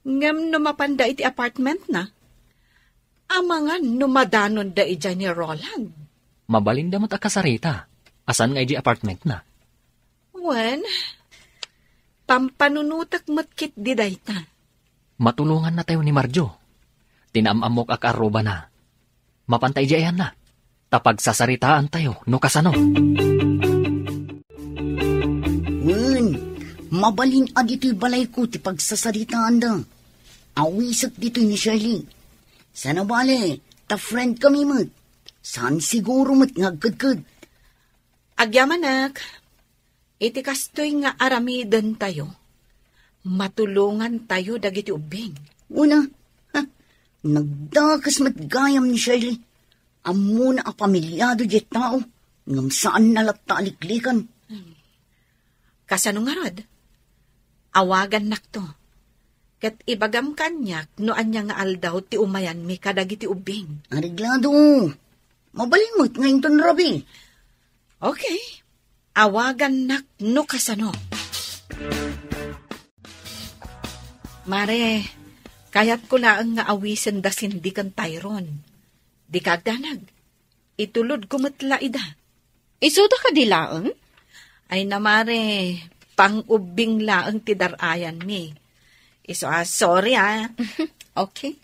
Ngam no mapanda iti apartment na. Amangan numadanon da ija ni Roland. Mabalinda mo't akasarita. Asan nga iji apartment na? Wen, pampanunutak mo't kit di dayta. Matulungan na tayo ni Marjo. Tinamamok akaroba na. Mapantay diyan na. Tapag sasaritaan tayo, no kasano. Wen, mabalin adito'y balay ko ti pagsasaritaan da. Awisak dito ni Shirley. Sana bale, ta friend kami mat. Saan siguro mat ngagkadkad. Agyamanak, iti kastoy nga aramidan tayo. Matulungan tayo dagiti ubing. Una, nagdakas matgayam ni Shirley. Amuna a pamilyado di tao. Ngam saan nalata aliklikan. Kasano nga rod? Awagan nakto. Kat ibagam kanyak no anya nga aldaw ti umayan mi kadagiti ubing. Ariglado, mabalimot ngayon ton rabi. Okay, awagan nak no kasano. Mare, kayat ko laang nga awisen da sindikan Tyron. Di kagdanag, itulod kumatla ida. Isuda ka di laang? Ay namare, pang-ubing laang ti darayan mi. Sorry Okay.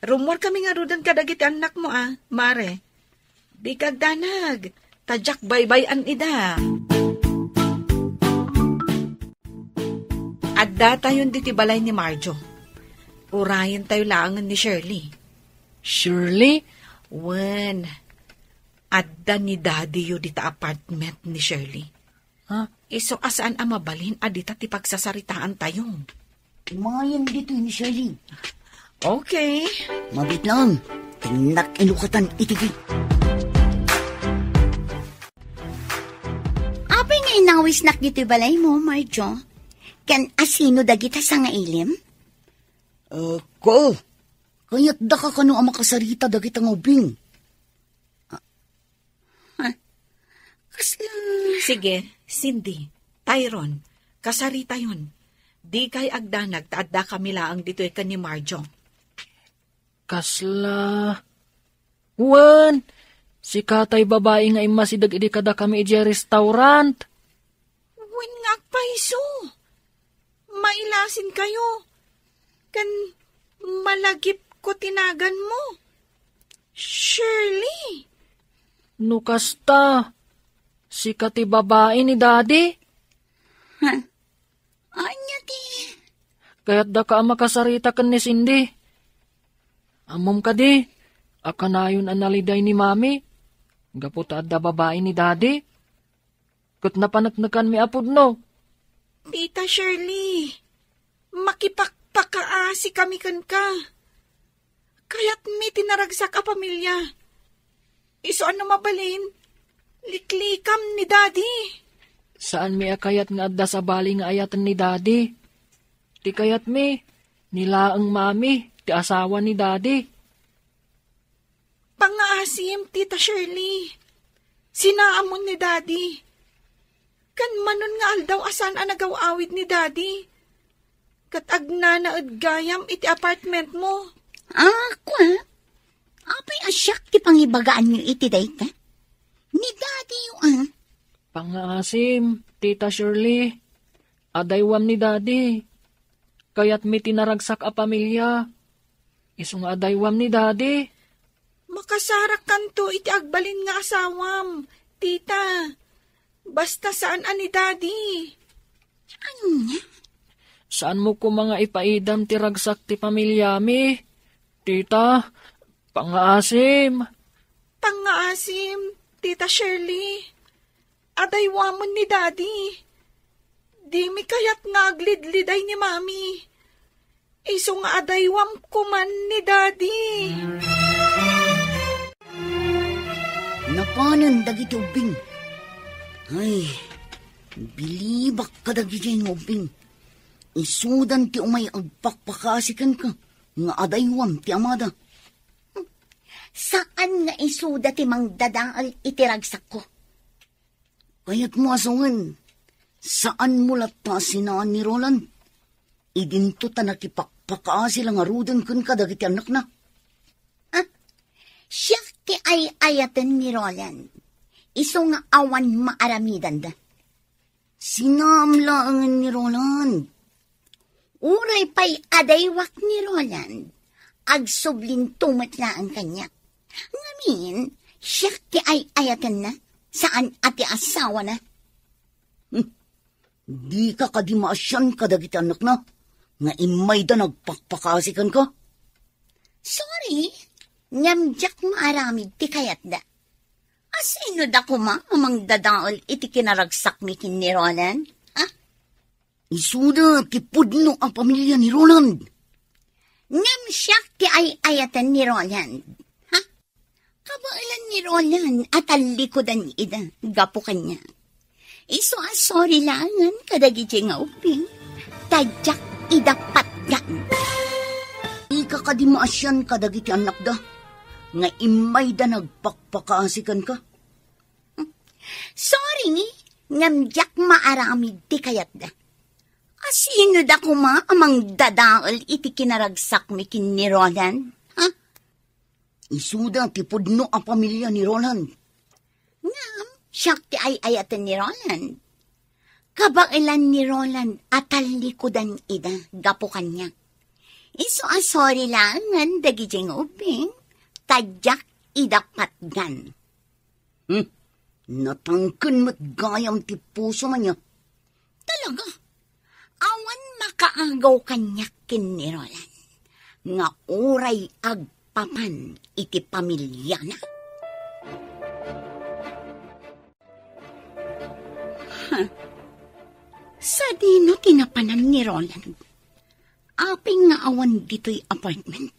Rumor kami nga rudan kadagiti anak mo mare. Di kagdanag, tadyak baybayan ida. Adda tayon di tibalay ni Marjo. Urayan tayo laangan ni Shirley. Shirley? Wen, adda ni Daddy yu dita apartment ni Shirley. Iso asaan mabalin adita ti pagsasaritaan tayo. Mayan dito ni Shirley. Okay. Mabit lang. Tinak inukatan itigi. Apay nga inawis nak dito balay mo, Marjo? Kan asino dagita sa nga ilim? Ko. Kaya't da ka kano ang makasarita dagita ng ubing. Sige, Cindy, Tyron, kasarita yun. Di kay agdanag taadda kami laang dito'y ka ni Marjo. Kasla. Wan, si katay babae nga imasidag idi kada kami iji restaurant. Wen nga paiso. Mailasin kayo. Kan malagip ko tinagan mo. Shirley. Nukasta. Si kati babae ni Daddy. Anya ti? Kaya't da ka makasarita kan ni Cindy. Amom ka di. Akanayon analiday ni Mami. Gapot adda babae ni Daddy. Kat napanagnakan mi apod no. Tita Shirley, makipakpakaasi kami kan ka. Kaya't may tinaragsak a pamilya. Iso ano mabalin? Liklikam ni Daddy. Saan mi akayat nga adda sa bali nga ayatan ni Daddy? Ti kayat mi, nilaang mami, ti asawa ni Daddy. Pangaasim, Tita Shirley. Sinaamon ni Daddy. Kan manon nga aldaw asan ang nagawawid ni Daddy. Kat agnanaad gayam iti apartment mo. Kwa? Apay asyak ti pangibagaan niyo iti dayta? Ni Daddy yung Pangaasim, Tita Shirley. Adaywam ni Daddy. Kaya't mi tinaragsak a pamilya. Isu nga adaywam ni Daddy. Makasarak kanto iti agbalin nga asawam, Tita. Basta saan ani Daddy? Anya? Saan mo ko mga ipaidam ti ragsak ti pamilya mi? Tita, pangaasim. Pangaasim, Tita Shirley. Adaywamon ni Daddy. Di mi kayat nga aglidliday ni Mami. Iso nga adaywam kuman ni Daddy. Napanan dagiti ubing. Ay, bilibak ka dagiti ubing. Isudan ti umay agpakpakasikan ka. Nga adaywam ti amada. Saan nga isuda ti mangdadaal itiragsak ko? Kaya't mo asungan, saan mo lata sinaan ni Roland? Idinto ta nakipakpakaasi lang arudan kun ka dagiti anak na. Siya ti ay ayatan ni Roland. Iso nga awan maaramidan da. Sinamlaangan ni Roland. Uray pa'y adaywak ni Roland. Agsublin tumatla ang kanya. Ngamin, siya ti ay ayatan na. Saan ati asawa na? Di ka kadimaasyan ka dagiti anak na. Nga imay da nagpakpakasikan ka. Sorry, nyamjak maaramid ti kayat da. Asino da kuma amang dadaol iti kinaragsak mi kin ni Roland? Isuda ti pudno ang pamilya ni Roland. Ngam siya ti ay ayatan ni Roland. Kabailan ni Roland at alikodan ida, gapo kanya. Iso sorry langan kadagiti nga uping, tadyak idapat yan. Ika kadimaasyan kadagiti anak da, nga imay da nagpakpakaasikan ka. Sorry, ngamjak maaramid ti kayat da. Asino da kuma amang dadaol iti kinaragsak mi kin ni Roland? Isuda ti pudno ang pamilya ni Roland. Ngam, siya ti ay ayatan ni Roland. Kabailan ni Roland at alikodan ida, gapo kanya. Iso sorry langan dagijing uping, tadyak idapat gan. Natangkan mo't gayam ti puso man niya. Talaga, awan makaagaw kanyak kin ni Roland. Nga uray agpapan iti pamilya na. Sa dino tinapanan ni Roland. Aping nga awan dito'y apartment.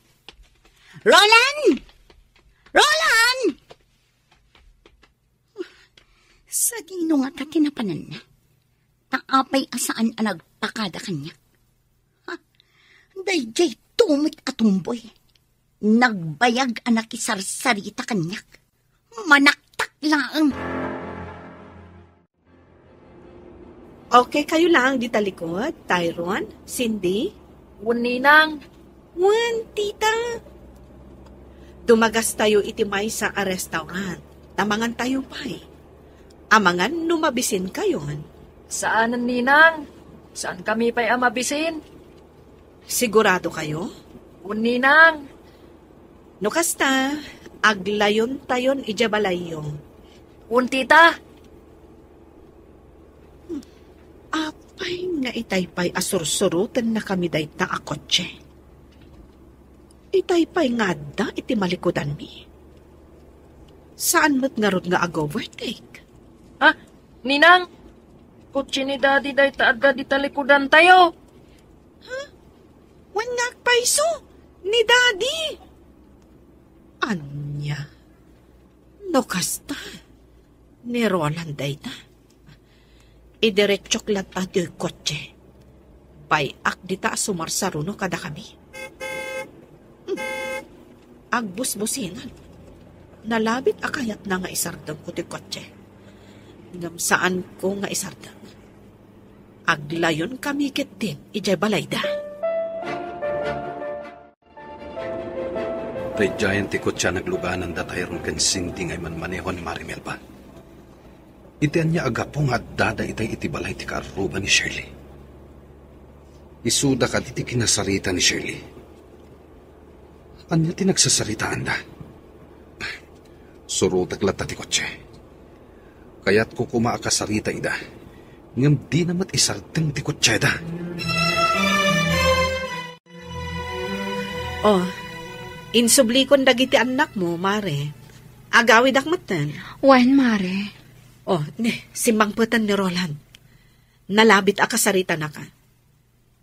Roland! Roland! Sa dino nga tinapanan na. Taapay asaan ang nagpakada kanya. Dayjay tumit atumboy. Nagbayag anak isarsarita kanyak. Manaktak lang. Okay, kayo lang di talikod. Tyrone, Cindy. Uninang. Tita. Dumagas tayo itimay sa a restaurant. Tamangan tayo pa'y. Amangan numabisin kayon. Saan ninang? Saan kami pa'y amabisin? Sigurado kayo? Uninang. No kasta, aglayon tayon ijabalayong. Tita. Apay nga itaypay asursurutan na kami dayta a kotse. Itaypay nga da iti malikodan mi. Saan mo't nga rod nga ag-overtake? Ninang, kutsi ni Daddy day taadda di talikudan tayo. Wan ngagpaiso ni Daddy. Anya, no kasta, ni Roland day na. Idiretsok lang tayo yung kotse. Bayak dita sumarsaruno kada kami. Agbus-busingan. Nalabit akayat na nga isardang ko ti kotse. Ngam saan ko nga isardang. Aglayon kami kitin ijay balayda. Tay giant ti kotse nagluganan datay ron kan sinti ngay man maneho ni Marimel ba? Itian niya agapong at dada itay itibalay ti karuba ni Shirley. Isuda ka iti kinasarita ni Shirley. Anya ti nagsasaritaan da? Surutag lata ti kotse. Kaya't ko kumaakasarita ida. Ngam di namat isarteng ti kotse da. Oh, insublikon dagiti anak mo, Mare. Agawid akmatan. Wan, Mare. Oh, simbangputan ni Roland. Nalabit akasarita na ka.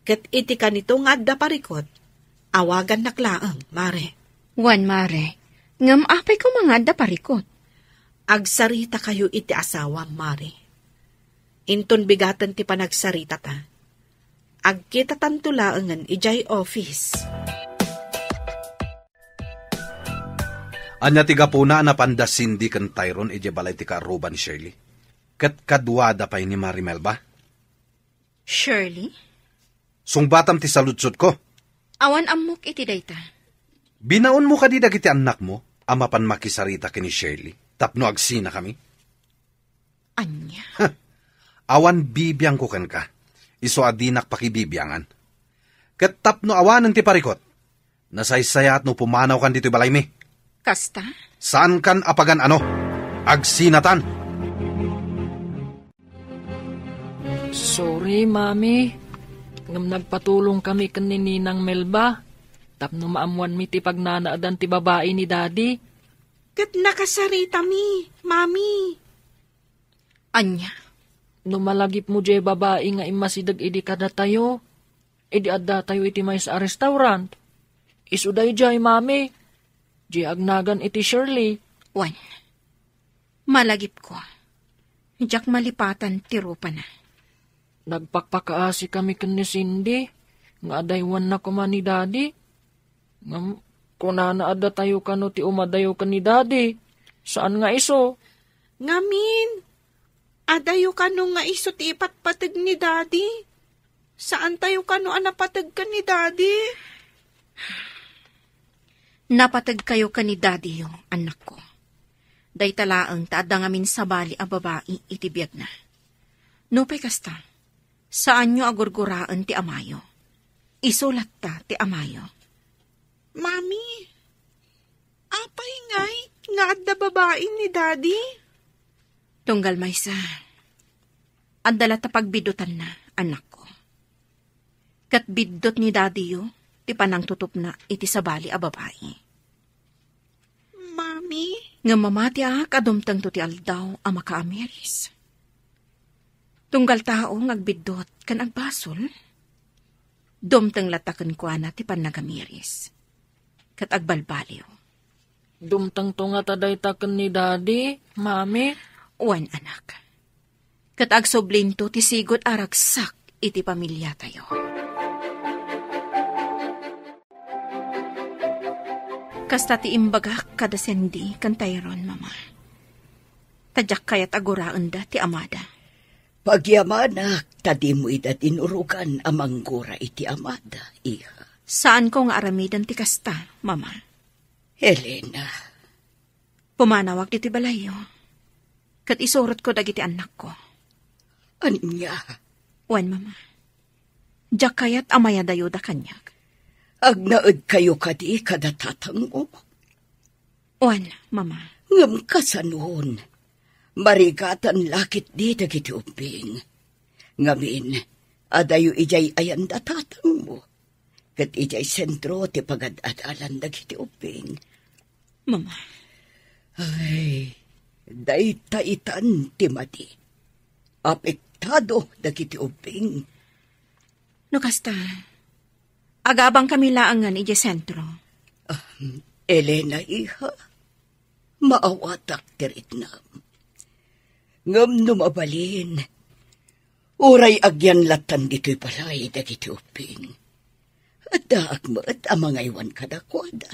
Kat iti ka nito nga adda parikot, awagan naklaang, Mare. Wan, Mare. Ngam apay ko mga adda parikot. Agsarita kayo iti asawa, Mare. Inton bigatan ti panagsarita ta. Agkita tantulaangan ijay office. Anya tiga puna na pandasin di kan Tyron ije balay ti karuba ni Shirley. Kat kadwada pa'y ni Marimel ba? Shirley? Sungbatam ti saludsod ko. Awan amok iti dayta. Binaon mo kadida kiti anak mo, ama pan makisarita kini Shirley. Tapno agsina kami. Anya? Awan bibiyang ko kan ka. Iso adinak pakibibiyangan. Kat tapno awanan ti parikot. Nasaysayat no pumanaw kan dito balay mi. Kasta? Saan kan apagan ano? Agsinatan. Sorry, Mami. Ngam nagpatulong kami kanininang Melba. Tapno maamuan mi ti pagnanaadan ti babae ni Daddy. Kat nakasarita mi, Mami. Anya? Numalagip mo jay babae nga imasidag idi kada tayo. Idi adda tayo iti may sa restaurant. Isuday jay, Mami. Di agnagan iti Shirley. Wan. Malagip ko. Diyak malipatan tirupa na. Nagpakpakaasi kami kan ni Cindy. Nga adaywan na kuman ni Daddy. Ngam, kunana adda tayo kano ti umadayo kan ni Daddy. Saan nga iso? Ngamin. Adayo kano nga iso ti ipatpatag ni Daddy. Saan tayo kano anapatag ka ni Daddy? Napatag kayo ka ni Daddy yung anak ko. Day talaang taada ngamin sa bali a babae itibiyag na. Nupay kasta, saan nyo agurguraan ti amayo? Isulat ta ti amayo. Mami, apay ngay nga adda babae ni Daddy? Tunggal maysa, adala ta pagbidutan na anak ko. Kat bidot ni Daddy yo, ti panang tutup na iti sa bali a babae. Mami? Nga mamati kadumtang to ti aldaw a makaamiris. Tunggal tao ngagbidot kan agbasol. Dumtang latakan ko na ti panagamiris. Kat agbalbaliw. Dumtang to nga taday taken ni Daddy, Mami. Wan anak. Kat agsoblin to ti sigot aragsak iti pamilya tayo. Kasta ti imbagak kada sendi kan Tyron, Mama. Tadyak kayat aguraan da ti amada. Pagyamanak, tadi mo ida tinurugan amang gura iti amada, iha. Saan ko nga aramidan ti kasta, Mama? Helena. Pumanawag diti balayo. Kat isurot ko dagiti anak ko. Anya? Wan, Mama. Diyak kayat amaya dayo da kanyak. Agnaad kayo kadi kadatatang mo. Wan, Mama. Ngam kasanon. Marigatan lakit di dagiti uping. Ngamin, adayo ijay ayan datatang mo. Kat ijay sentro ti pagad-adalan dagiti uping. Mama. Ay, daytaitan ti mati. apektado dagiti ubing. No kasta, agabang kami laangan ije sentro. Elena, iha, maawatak tiritnam. Ngam numabalin, uray agyan latan dito'y balay dagiti uping. At daak maat ang mga iwan kadakwada.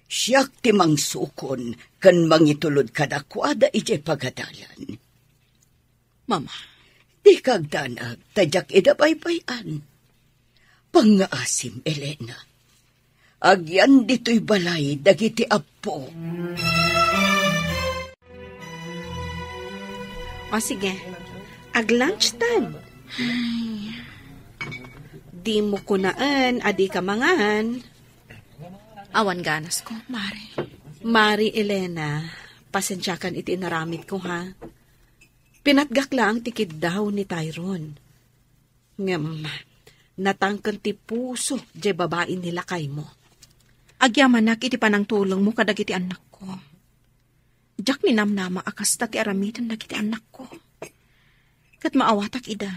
Siyak ti mangsukon kan mangitulod kadakwada ije pagadalan. Mama, Di kagdanag tadyak idabaybayan. Pangaasim, Elena. Agyan dito'y balay dagiti apo. O sige, ag-lunch time. Di mo kunaan, adi ka mangan. awan ganas ko, Mari. Mari Elena, pasensyakan iti naramit ko ha. Pinatgak lang tikid daw ni Tyrone. Ngam, natangkan ti puso di babae nila kay mo. Agyamanak iti panang tulong mo kadagiti anak ko. Diyak ni namnama akas ti aramitan dagiti anak ko. Kat maawatak ida.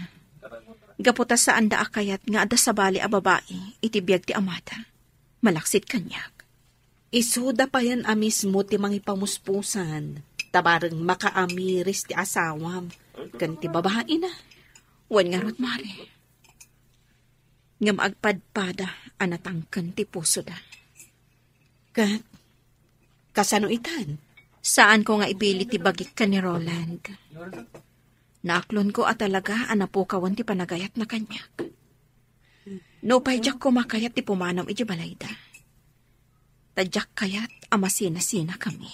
Gaputa sa anda akayat nga ada sa bali a babae iti biyag ti amata. Malaksit kanyak. Isuda pa yan amis mo ti mangipamuspusan. Tabarang makaamiris ti asawam. Kan ti babae na. Wan nga rot, Mari. Ngam agpadpada anatangkan ti puso da. Kat, kasano itan? Saan ko nga ibili ti bagik ka ni Roland? Naaklon ko at talaga anapukawan ti panagayat na kanyak. No payjak ko makayat ti pumanam iti balayda. Tadyak kayat amasina-sina kami.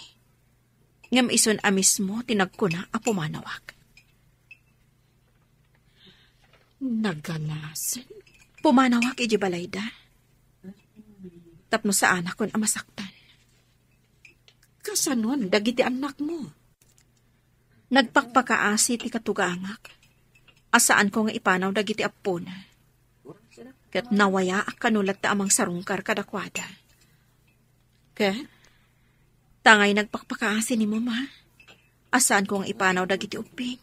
Ngam ison amis mo tinagkuna a pumanawak. Naganasan? Pumanawak iti balayda. Tapno sa anak kon amasaktan. Kasanon, dagiti anak mo. Nagpakpakaasi ti katugangak. Asaan ko nga ipanaw dagiti apona. Kat nawaya ak kanulat ta amang sarungkar kadakwada. Kat, tangay nagpakpakaasi ni mama. Asaan ko nga ipanaw dagiti uping.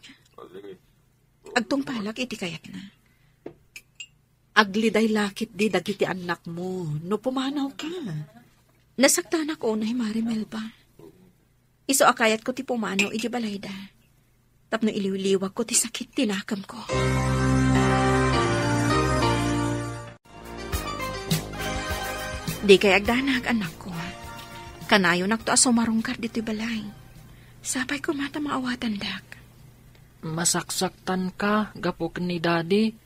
Agtong palak iti kayat na. Agliday lakit di dagiti anak mo, no pumanaw ka. Nasaktan ako na Marimel ba? Iso akayat ko ti pumanaw iti balayda. Tapno iliwliwag ko ti sakit tinakam ko. Di kay agdanag anak ko. Kanayo nakto aso marungkar dito'y balay. Sapay ko mata maawatan dak. Masaksaktan ka, gapok ni daddy.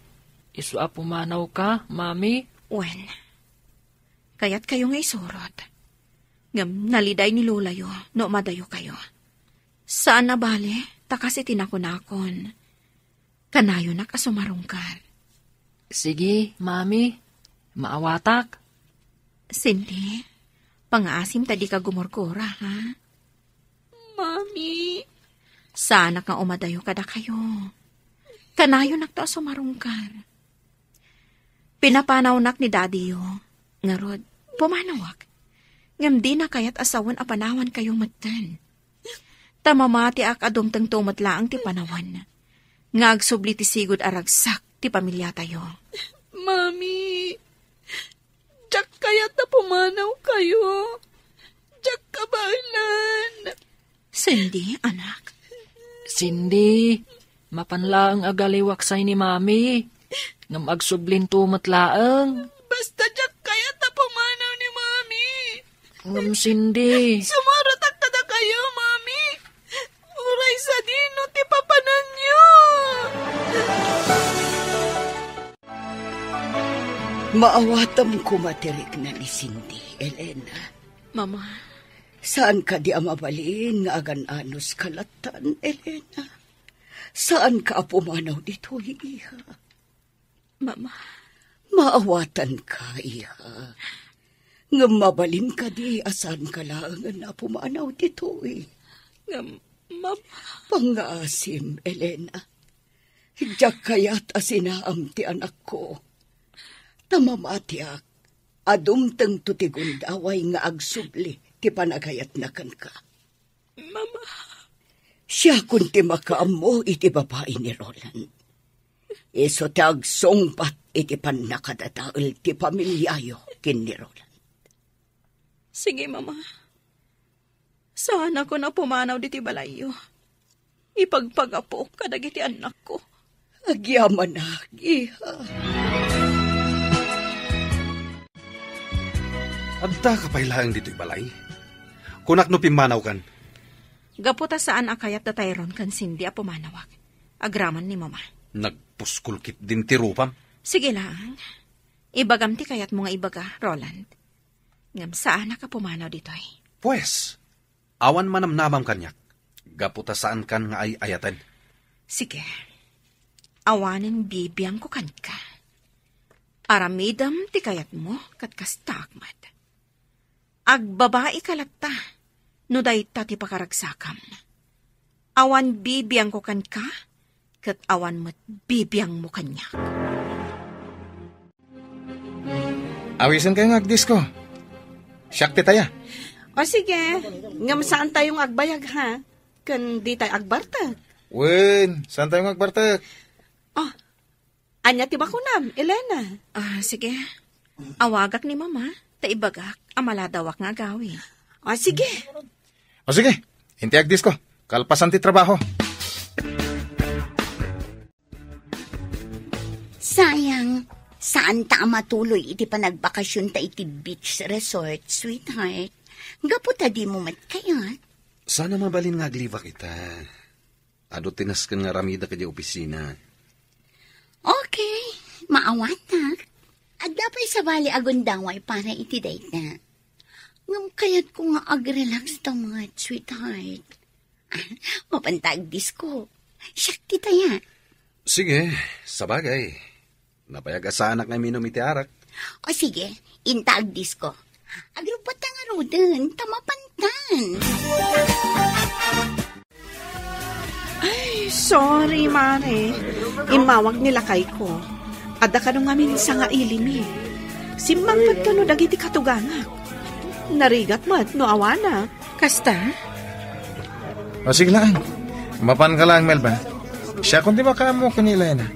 Isu pumanaw ka, mami. Wen, kayat kayo nga isurot. Ngam naliday ni Lulayo, no madayo kayo. Saan na bale, takasi tinakunakon. Kanayo nakasumarungkar. Sige, mami. Maawatak. Cindy, pangaasim tadi ka gumurkura, ha? Mami. Sana ka umadayo kada kayo. Kanayo nakta sumarungkar. Pinapanaw nak ni daddy yo. Ngarod, pumanawak. Ngam di na kayat asawan a panawan kayong matan. Tamamati ak adumtang tumatlaang ti panawan. Ngagsubli ti sigod aragsak ti pamilya tayo. Mami, jak kayat na pumanaw kayo. Jak kabalan. Cindy, anak. Cindy, mapanlaang agaliwaksay ni mami. Ngam agsublin tumatlaang. Basta jak kayat na pumanaw ni Mami. Ngam Cindy. Sumaratak tada kayo, Mami. Uray sa dino ti papanan niyo. Maawatam kumatirik na ni Cindy, Elena. Mama. Saan ka di amabalin nga agan-anos kalatan, Elena? Saan ka apumanaw dito, iha? Mama. Maawatan ka, iha. Nga mabalin ka di asan ka lang na pumanaw dito, eh. Mama. Pangaasim, Elena. Diyak kayat asinaam ti anak ko. Tamamatiak, adumtang tutigundaway nga agsubli ti panagayat na kan ka. Mama. Siya kunti makaamo iti babae ni Roland. Iso tag songpat iti panakadadaol ti pamilyayo kin ni Roland. Sige, Mama. Sana ko na pumanaw diti balayo. Ipagpagapo kadagiti anak ko. Agyaman na, iha. Adda ka pailaang dito'y balay. Kunak no pimanaw kan. Gaputa saan akayat da Tyrone kan sindi a pumanawag. Agraman ni Mama. Nagpuskulkit din ti rupam. Sige lang. Ibagam ti kayat mo nga ibaga, Roland. Ngam saan ka pumanaw dito'y? Pues, awan manamnamam kanyak. Gaputa saan kan nga ay ayatan. Sige. Awanin bibiyang ko kan ka. Aramidam ti kayat mo kat kastagmat. Agbabae kalata, no dayta ti pakaragsakam. Awan bibiyang ko kan ka, kat awan mat bibiyang mo kanya. Awisan kayo ng agdis ko. Siyak ti taya. O sige, ngam saan tayong agbayag ha? Kan di tayo agbartag. Wen, saan tayo agbartag? Oh, anya ti bakunam, Elena. Sige. Awagak ni Mama, taibagak, amaladawak nga gawi. O sige. O sige, hinti agdis ko. Kalpasan ti trabaho. Sayang, saan ta matuloy iti panagbakasyon ta iti beach resort, sweetheart? Gaputa di mo matkayat. Sana mabalin nga agliva kita. Ado tinaskan nga ramida ka di opisina. Okay, maawatak. At dapat sa bali agundaway para iti date na. Ngam kayat ko nga ag-relax tamat, sweetheart. Mapantag disco. Syakti taya. Sige, sabagay. Napayag sa anak na minom iti arak. O sige, intag disco. Agrupat nga roden, tamapantan. Ay, sorry, Mare. Imawag nila kay ko. Ada ka nung amin sa nga ilimi. Simbangpad ka no dagiti katugangak. Narigat mat no awana. Kasta? O sige lang. Mapan ka lang, Melba. Siya kung di makamo kanila na.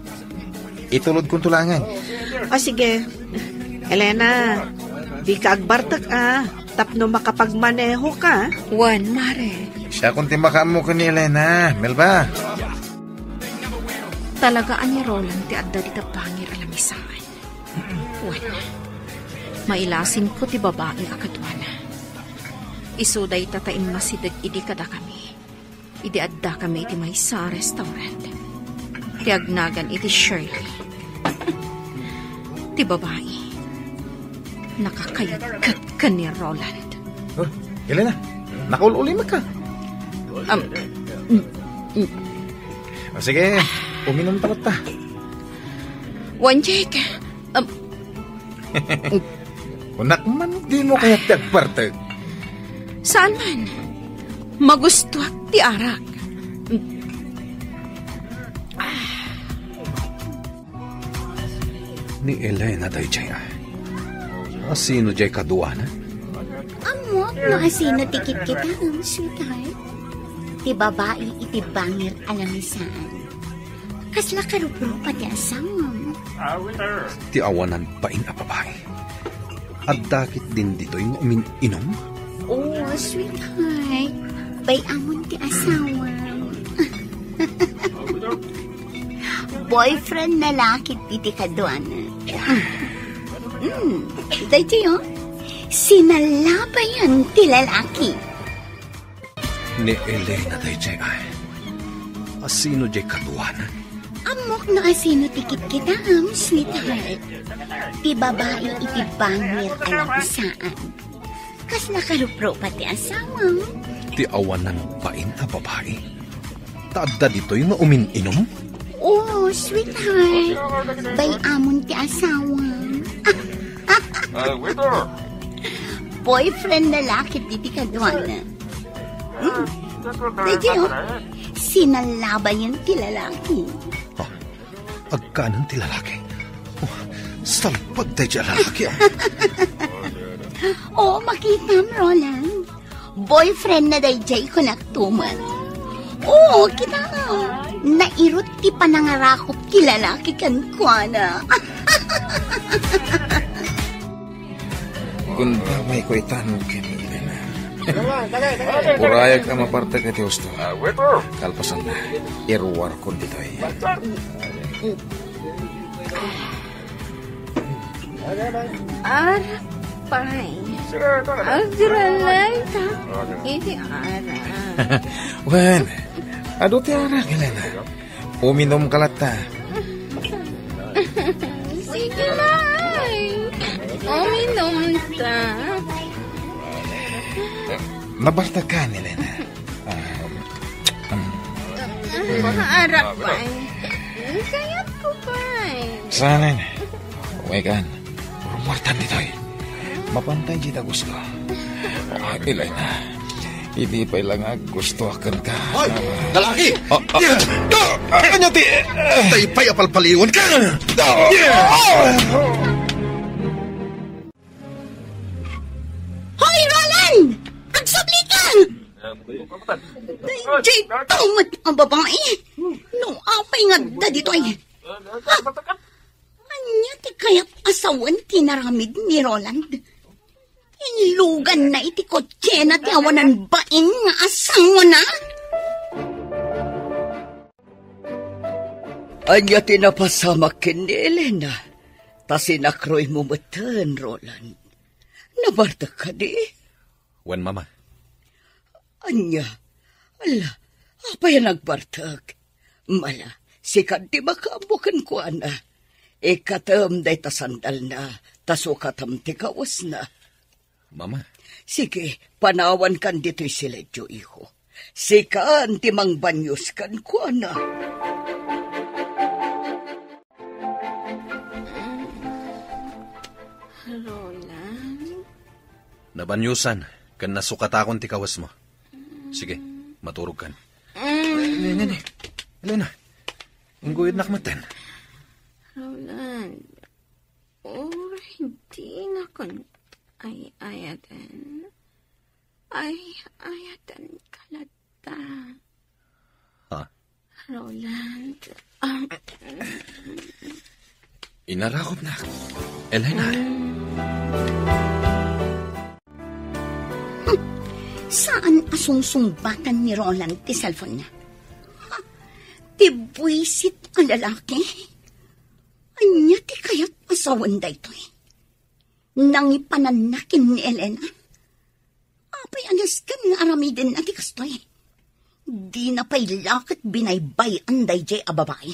Itulod kong tulangan. O sige, Elena, di ka agbartak tapno makapagmaneho ka. Juan, Mare. Siya kung di makamo kanila na, Melba. Talagaan ni Roland ti adda di tapangir alamisaan. Juan, mailasin ko ti babaeng akatwana. Isuday tatain masidag idi kada kami. Idi adda kami iti may sa restaurant. Ti agnagan iti Shirley. Ti babae. Nakakayagkat ka ni Roland. Oh, Elena, nakaululi ka. O sige, uminom tapat ta. Juan Jake. Kunak man, di mo kaya tagpartag. Saan man? Magustuak ti arak. Ni Elena day jay asino jay kaduana? Amok no asino tikit kita, sweetheart. Ti babae iti bangir alamisaan. Kasla karupro pati asam. Ti awanan paing a babae. At dakit din dito yung uminom? Oh, sweetheart. Bay amon ti asawa. Boyfriend na lakit iti kaduana. Dito yun. Sinalabayan ti lalaki. Ni Elena day jay asino jay kaduana? Amok na asino tikit kita, sweetheart. Ti babae iti bangir alapisaan. Kas nakarupro pati asawang. Ti awanan pain a babae. Taadda dito yung uminom? Oh, sweetheart. Bay amon ti asawang. Boyfriend na lakit iti kadwana. Dito yun. Sinalaban yung ti lalaki. Agkanan ti lalaki. Salpag day jay lalaki. Oh, makita mo, Roland. Boyfriend na day jay ko naktuman. Oo, kita. Nairot ti panangarakot kilalaki kan kuana. Kung may ko itanong kini Elena. Urayag ka maparta ka ti gusto. Kalpasan na. Iruwar ko dito eh. Arapay. Agralay ta. Iti ara. Wen, ado ti ara Elena. Uminom kalata. Sige na ay. Uminom ta. Mabarta ka Elena. Arapay. Kayat ko pa Sana na. Uwegan. Rumwartan dito eh. Mapantay kita gusto. Elena. Hindi pa ilang gusto akan ka. Hoy! Lalaki! Ano ti? Tay pa'y apalpaliwan ka! Hoy, Roland! Agsabli ka! Jay, tamat ang babae. Nung apay nga da dito ay. Anya ti kaya't asawan tinaramid ni Roland. Inlugan na iti kotse na ti awanan bain nga asawa na. Anya tinapasamak kin ni Elena. Ta sinakroy mo matan, Roland. Nabarta ka di? Wen, mama. Anya, ala, apa yan nagbartag? Mala, sikat di makaambukan ko, ana. Ikatam day tasandal na, tasukatam ti kawas na. Mama. Sige, panawan kan dito'y siledyo, iho. Sikaan ti mangbanyos kan ko, ana. Roland? Nabanyusan, kan nasukatakon ti kawas mo. Sige, maturog kan. Elena, inggoyod nakmatan. Roland, hindi na kon ayatan kalata. Ha? Roland, Inarakot na. Elena. Saan asungsungbatan ni Roland ti cellphone niya? Ha? Ti buwisit ang lalaki? Anya ti kaya't asawan da ito eh. Nangipananakin ni Elena. Apay alas kan nga aramidin na ti kastoy. Di na pa'y lakit binaybay ang dayjay a babae.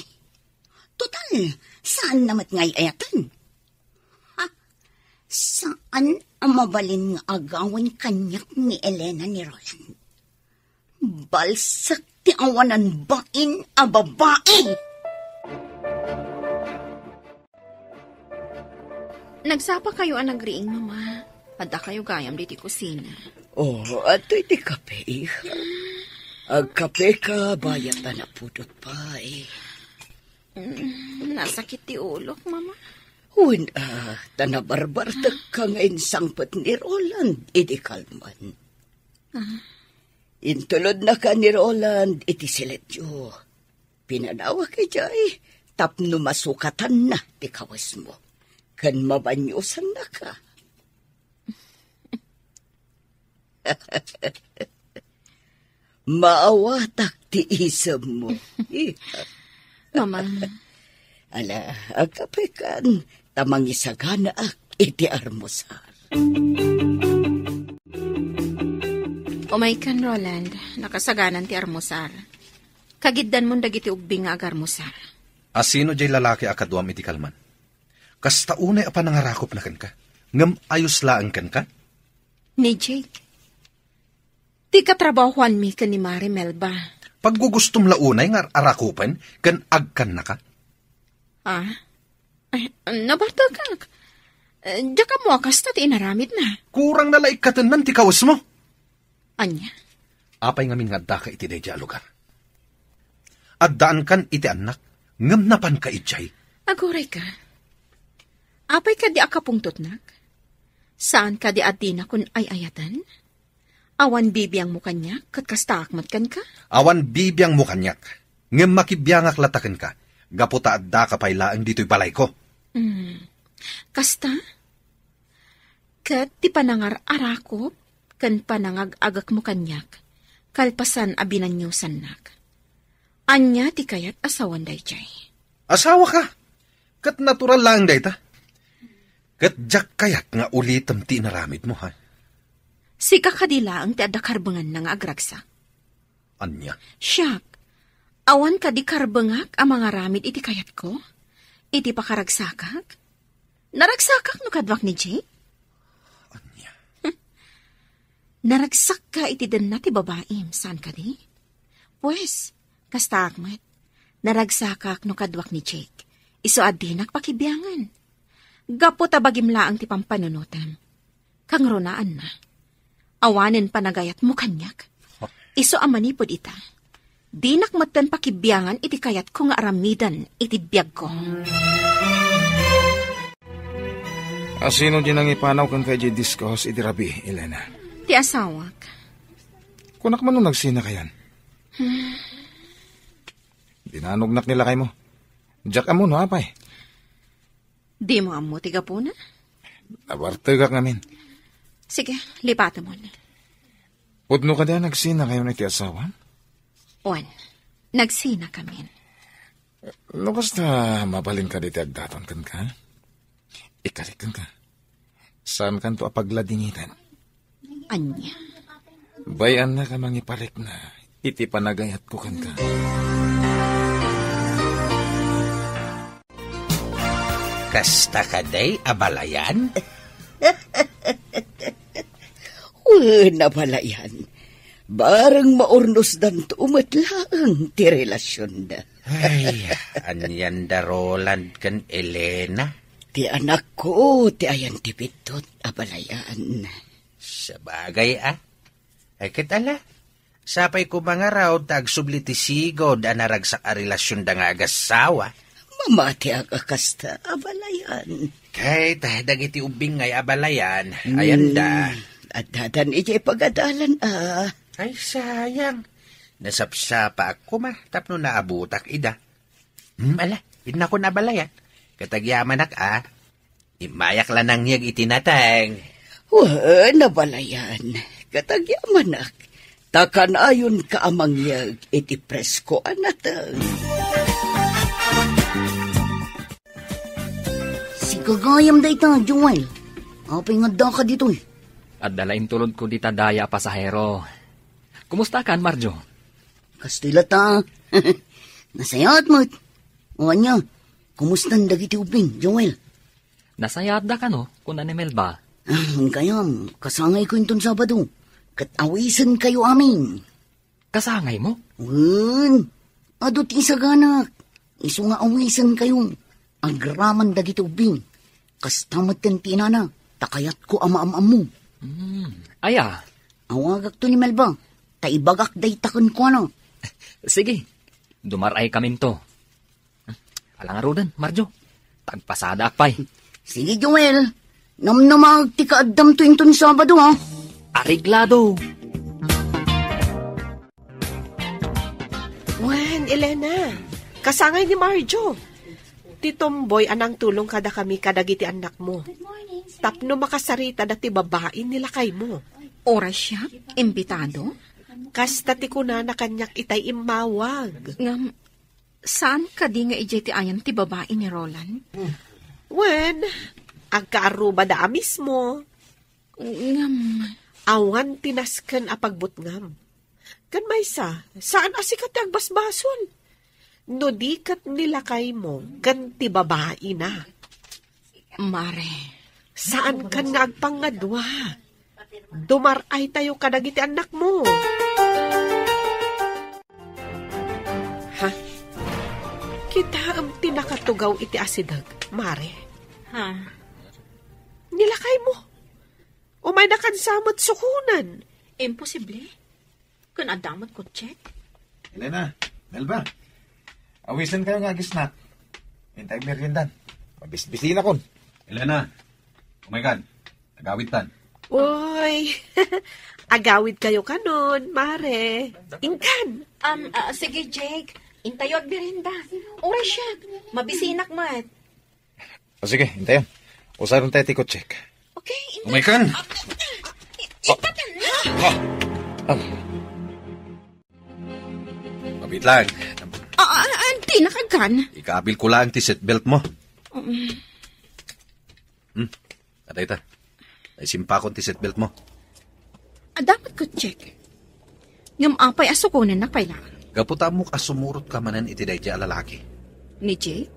Total, saan namat ngay ayatan? Ha? Saan ang mabalin nga agawan kanyak ni Elena ni Roland? Balsak ti awanan bain a babae! Nagsapa kayo ang nagriing, mama. Ada kayo gayam di kusina. Oh, ato'y ti kape, iha. Agkape ka, bayat na napudot pa, eh. Nasakit ti ulok, mama. Huwin, tanabarbartag ka ngayon sangpat ni Roland, iti kalman. Intulod na ka ni Roland, iti siletyo. Pinanawa kay Jay, tapno masukatan na, ti kawas mo. Kan mabanyusan na ka. Maawatak ti isam mo. Mama. Ala, agkapekan, tamang isagana iti armusar. Umaykan, Roland. Nakasaganan ti armusar. Kagiddan mo dagiti ugbing nga agarmusar. Asino jay lalaki akadwam iti kalman? Kasta unay apa nangarakop na kan ka? Ngam ayos laan kan ka? Ni Jake. Ti katrabahuan mi ka ni Mari Melba. Paggugustom launay nga arakupan, kan agkan na ka? Ay, nabarta ka. Diya ka mo kasta ti inaramid na. Kurang nalaikatan man ti kawas mo. Anya? Apay ngamin nga da ka iti deja lugar. At daan kan iti anak, ngam napan ka itjay. Aguray ka. Apay ka di akapungtot nak? Saan ka di adina kun ay ayatan? Awan bibiyang mo kanyak, kat kastakmat kan ka? Awan bibiyang mo kanyak. Ngem makibiyangak lataken ka. Gaputa adda ka pailaang dito'y balay ko. Kasta? Kat ti panangar arakop, kan panangag-agak mo kanyak, kalpasan abinanyusan nak. Anya ti kayat asawan day jay. Asawa ka. Kat natural lang day ta. Kat jak kayat nga ulitam ti naramid mo, ha? Sika kadila ang ti adakarbangan ng agragsak. Anya? Siyak, awan ka di karbangak ang mga ramid iti kayat ko? Iti pakaragsakak? Naragsakak no kadwak ni Jay? Anya? Naragsak ka iti den na ti babaim, saan ka di? Pues, kasta akmat, naragsakak no kadwak ni Jake. Iso adinak pakibiyangan. Gapo tabagim laang ti pampanunutam. Kang ronaan na. Awanen panagayat mo kanyak. Iso amanipod ita. Dinak matan pakibiyangan iti kayat ko nga aramidan iti biyag ko. Sino din ang ipanaw kan kay discuss iti rabi, Elena? Ti asawak. Kunak man nung nagsina kayan. Dinanugnak nila kay mo. Jack amo no, apay. Di mo amo tiga po na? Nabartagak namin. Sige, lipata mo na. Pudno ka din nagsina kayo na iti asawa? Juan, nagsina kami. No, basta mabalin ka dito agdaton kan ka? Ikalik kan ka. Saan kan to apagladingitan? Anya. Bayan na ka mangiparik na. Iti panagayat ko kan ka. Kasta ka day, abalayan? Nabalayan. Barang maurnos dan umatlaang ti relasyon da. Ay, anyan da Roland kan Elena. Ti anak ko, ti ayan ti pitot, abalayan. Sa bagay Ay kitala, sapay ko mga raw tagsubli ti sigod anaragsak a relasyon da nga agasawa. Mamati agakasta, abalayan. Kay dagiti ubing ngay abalayan, ayan da. At dadan iti pagadalan Ay sayang, nasapsapa ako tapno naabutak ida. Ala, ina ko nabalayan. Katagyaman imayak lang nang yag itinatang. Nabalayan. Katagyaman takan ayon ka amang yag iti presko anatang. Kagayam da ita, Joel. Apay nga da ka dito eh. At dalain tulod ko dita daya pasahero. Kumusta kan, Marjo? Kastila ta. Nasayat mo't. O anya, kumusta ang dagiti ubing, Joel? Nasayat da ka no, kung animel ba? Kayam, kasangay ko yung Sabado. Katawisan kayo amin. Kasangay mo? Adot isaganak. Iso nga awisan kayo. Agraman dagiti ubing. Kastamat kan tinana, takayat ko ama-amam mo. Aya. Awagak to ni Melba, taibagak day takon ko ano. Sige, dumaray kami to. Alang arudan, Marjo. Tagpasada akpay. Sige, Joel. Namnamag ti kaadam to yung Sabado, ha? Ariglado. Juan, Elena, kasangay ni Marjo. Ti Tomboy anang tulong kada kami kadagiti anak mo. Tapno makasarita dati babae nila kay mo. Oras siya, imbitado? Kasta ti kunana kanyak itay imawag. Saan ka di nga ijay ti ayan ti babae ni Roland? Wen, agkaaruba da mismo. Awan tinasken a pagbutngam. Kan maysa, saan asikat ti agbasbason? No di kat nilakay mo, ganti babae na. Mare. Saan kan nga agpangadwa? Dumaray tayo kadagiti anak mo. Ha? Kita ang tinakatugaw iti asidag, Mare. Ha? Nilakay mo. Umay nakansamot sukunan. Imposible. Kung adamot ko check. Elena, Melba. Awisan kayo nga gisnak. Hintay meriendan. Mabisbisin akon. Elena, oh my God, nagawit tan. Uy, agawid kayo kanon, mare. Inkan. Sige, Jake. Intayo ag birinda. Oras siya. Mabisinak mat. Sige, hintayan. Usaron tayo tikot, check. Okay, Umaykan! Itatan na. Mabit lang. Anti, nakagan. Ikaabil ko lang ti seatbelt mo. Aday ta. Ay simpa ko ti seatbelt mo. Dapat ko check. Ngam apay asukunan na pala. Gaputa mo kasumurot ka manan iti day lalaki. Ni Jake?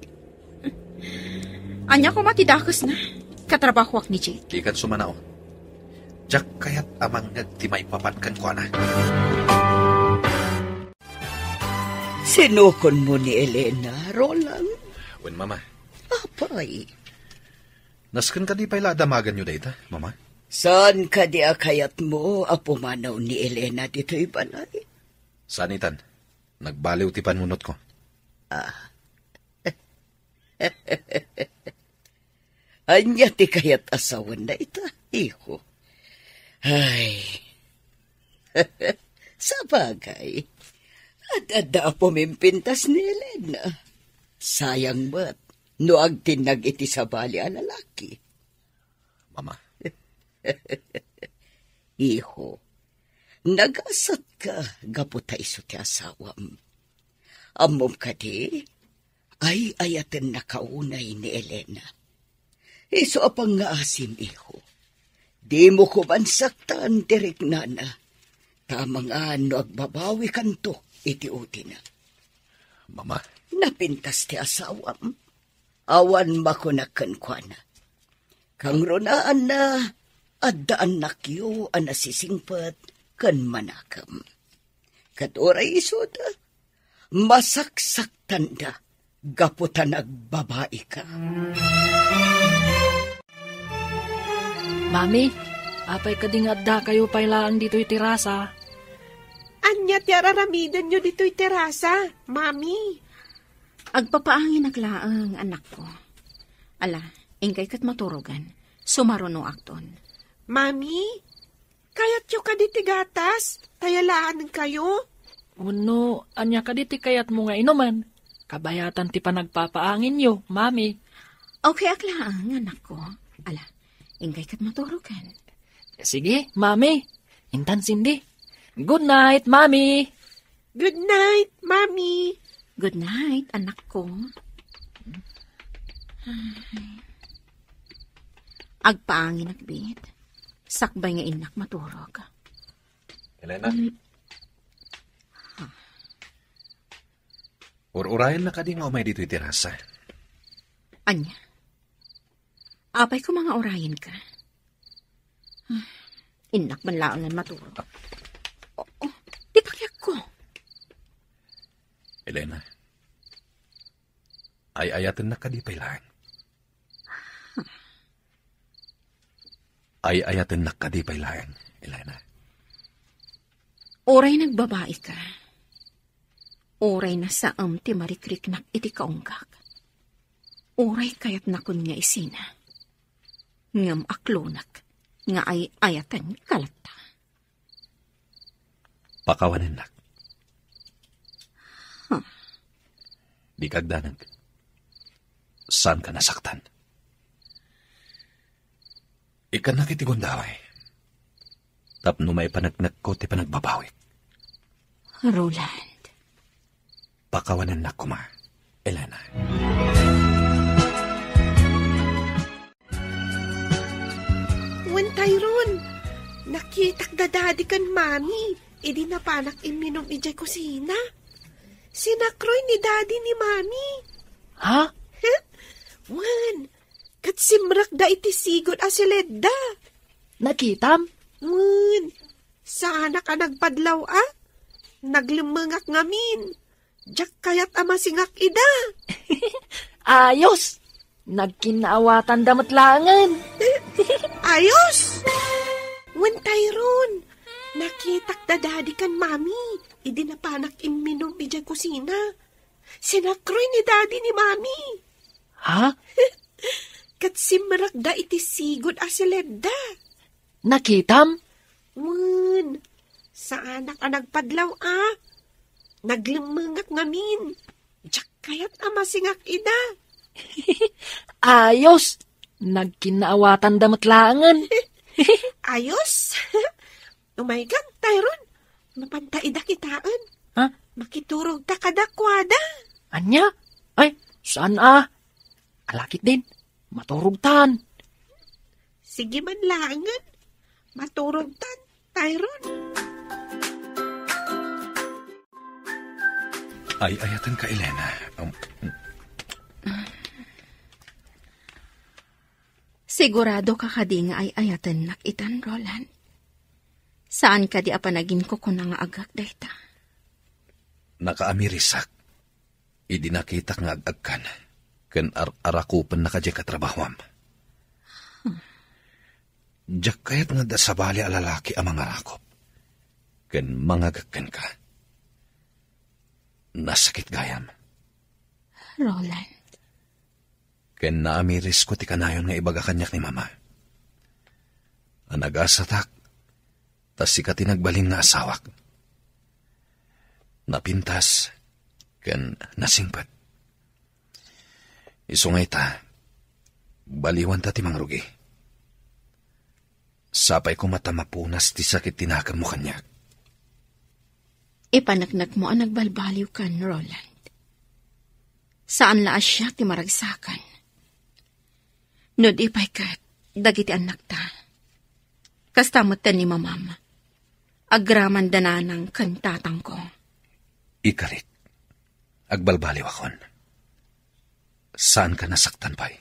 Anya ko matidakas na. Katrabahoak ni Jake. Di kan sumanao. Diyak kayat amang nagtimay papatkan ko na. Sinukon mo ni Elena, Roland? Wen, mama. Apay. Naskan ka di pala damagan nyo data, mama? Saan ka di akayat mo apumanaw ni Elena dito'y balay? Sanitan, nagbaliw ti panunot ko. Anya ti kayat asawan na ita, iho. Ay, sa bagay, at pumimpintas ni Elena. Sayang ba't, no agtinag iti sa bali a lalaki. Mama. Iho, nagasat ka, gaputay so ti asawam. Amom ka di, ay ayaten na kaunay ni Elena. Iso apang nga asim, iho. Di mo ko man saktan, tirik nana. Tamang ano agbabawi kanto, iti uti na. Mama. Napintas ti asawam. Awan makunakan kwa na. Kang ronaan na, addaan nakyo ang nasisingpat kan manakam. Katoray isoda, masaksak tanda, gaputan agbabae ka. Mami, apay kadingadda kayo pailaan dito'y terasa. Anya ti araramidan nyo dito'y terasa, mami. Agpapaangin naglaang anak ko. Ala, ingkay kat maturogan. Sumaruno akton. Mami, kayat nyo ka diti gatas? Tayalaan kayo? Uno, anya ka diti kayat mo nga inuman. Kabayatan ti panagpapaangin nyo, mami. Okay, aglaang anak ko. Ala, ingkay kat maturogan. Sige, mami. Intan Cindy. Good night, mami. Good night, mami. Good night, anak ko. Agpaangin nagbit. Sakbay nga inak maturog. Elena? Urayan na ka di nga umay dito terasa. Anya? Apay ko mga orayan ka. Inak man laangan maturog. Di pakyak ko. Elena, ay ayatan na ka di pailang. Ay ayatan na ka di pailang, Elena. Oray nagbabae ka. Oray na saam ti marikriknak iti kaunggak. Oray kayat nakon nga isina. Ngam aklonak nga ay ayatan kalata. Pakawanin nak. Di kagdanag. Saan ka nasaktan? Ikan nakitigundaway. Tapno may panagnak ko ti panagbabawik. Roland. Pakawanan na kuma, Elena. Wen Tyrone, nakitak dadadi kan mami. Idi na panak iminom ijay kusina. Sinakroy ni daddy ni mami. Ha? Wan, kat simrak da iti sigod asileda. Nakitam? Wan, sana ka nagpadlaw Naglimangak ngamin. Diyak kayat ama singak ida. Ayos! Nagkinaawatan damatlangan. Ayos! Wan Tyrone, nakitak dadadi kan mami. Idi na panak iminom ijay kusina. Sinakroy ni daddy ni mami. Ha? Kat simrak da iti sigod asileda. Nakitam? Wen, sa anak nagpadlaw Naglimangak ngamin. Diyak kayat masingak ida. Ayos. Nagkinaawatan damatlangan. Ayos? Oh my God, Tyrone. Mapantaida kitaan. Ha? Makiturog ta kadakwada. Anya? Ay, saan Alakit din. Maturugtan. Sige man langan. Maturugtan, Tyrone. Ay, ayatan ka, Elena. Sigurado ka kadi nga ay ayatan nakitan, Roland. Saan ka di apanagin ko kung nga agak dayta? Nakaamirisak. Idinakita nga agagkan. Ken arakupan na kadya katrabahwam. Diyak kayat nga da sabali alalaki ang mga rakop. Ken mangagagkan ka. Nasakit gayam. Roland. Ken naamiris ko ti kanayon nga ibaga kanyak ni mama. Anagasatak, tas sika tinagbalin nga asawak. Napintas, ken nasingpat. Isungay ta, baliwan ta ti mangrugi. Sapay ko mata mapunas ti sakit tinakam mo kanyak. Ipanaknak mo ang nagbalbaliw kan, Roland. Saan laas siya ti maragsakan? No di pa'y kat, dagiti anak ta. Kastamot ta ni mamama. Agraman dananang kantatang ko. Ikarit, agbalbaliw akon. Saan ka nasaktan pa'y?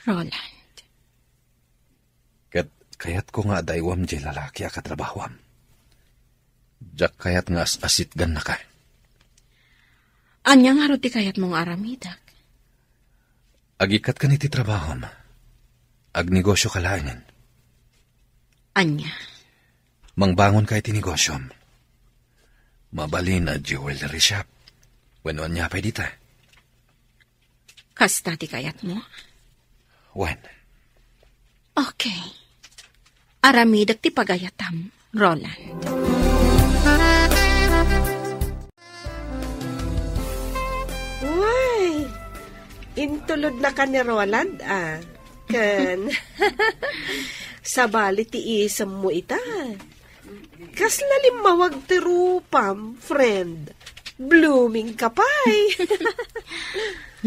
Roland. Kayat ko nga daywam di lalaki akatrabahwam. Diyak kayat nga asitgan na ka. Anya nga roti kayat mong aramidak? Agikat ka ni ti trabahom. Agnegosyo ka laangan. Anya? Mangbangon ka iti negosyom. Mabali na jewelry shop. When niya pa dita. Kasta ti kayat mo? When? Okay. Aramidak ti pagayatam, Roland. Why? Intulod na ka ni Roland, Kan. Sabali ti isam mo ita. Kaslalim mawag ti rupam, friend. Blooming kapay.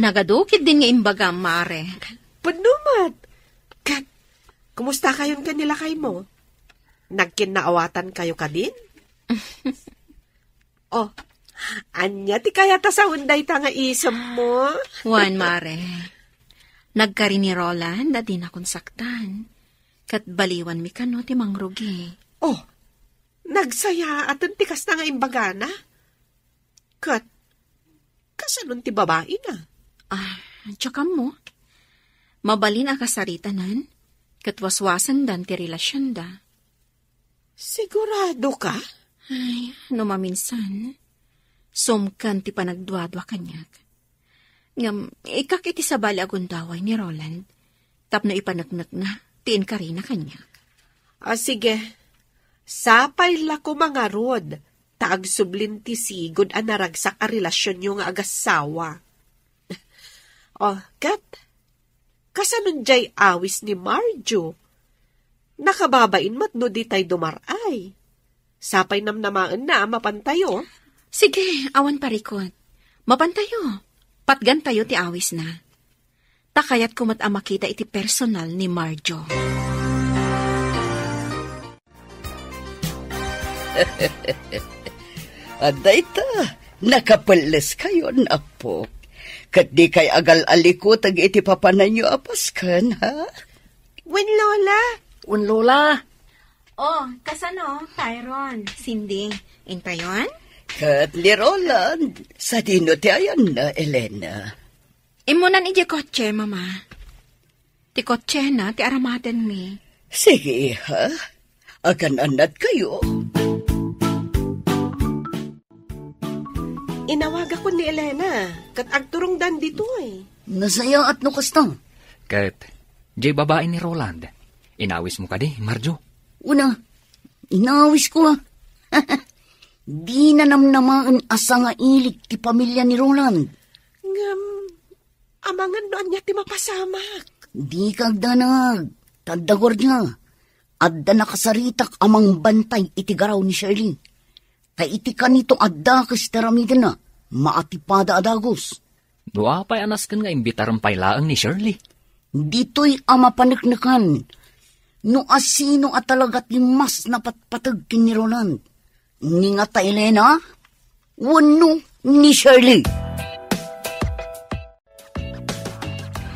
Nagadukit din nga imbaga, Mare. Panumat. Kat, kumusta kayon kanila kay mo? Nagkinaawatan kayo ka din? Oh, anya ti kaya ta sa unday ta nga isam mo? Juan, Mare. Nagkari ni Roland na di na konsaktan. Kat baliwan mi kano ti mangrugi. Oh, nagsaya at tikas na nga imbagana? Kat, kasanon ti babae na? Tsaka mo. Mabalin ang kasaritanan. Kat waswasan dan ti relasyon da. Sigurado ka? Ay, no maminsan. Sumkan ti panagduadwa kanyak. Ngam, ikakiti sa bali agundaway ni Roland. Tapno ipanagnak na, tiin ka rin na kanyak. Sige. Sapay la ko mga rod. Taag sublin ti sigod ang naragsak a relasyon yung agasawa. Kat, kasanon jay awis ni Marjo? Nakababain mat no di tay dumaray. Sapay namnamaan na mapantayo. Sige, awan parikot. Mapantayo. Patgan tayo ti awis na. Takayat kumat ang makita iti personal ni Marjo. Aday ta, nakapalas kayo na po. Kat di kay agal-aliko tag iti papanan nyo apaskan, ha? Wen Lola. Un Lola. Oh, kasano, Tyron? Cindy, intayon? Kat ni Roland, sa dino ti ayan na, Elena. Imunan ije kotse, mama. Ti kotse na, ti aramadan mi. Sige, ha? Akan anat kayo. Inawaga ko ni Elena, kat agturong dan dito Nasaya at no kastang. Kat, jay babae ni Roland. Inawis mo ka di, Marjo. Una, inawis ko Di na namnamaan asa nga ilik ti pamilya ni Roland. Ngam, amangan doon niya ti mapasamak. Di kagdanag, tadagor niya. Adda nakasaritak amang bantay iti garaw ni Shirley. Kay iti kanito adda kas taramidan na, maatipada adagos. Dua pa'y anaskan nga imbitarang pailaang ni Shirley. Dito'y ama panaknakan. No asino at talagat ni mas napatpatag kin ni Roland. Ni nga ta Elena, wano ni Shirley.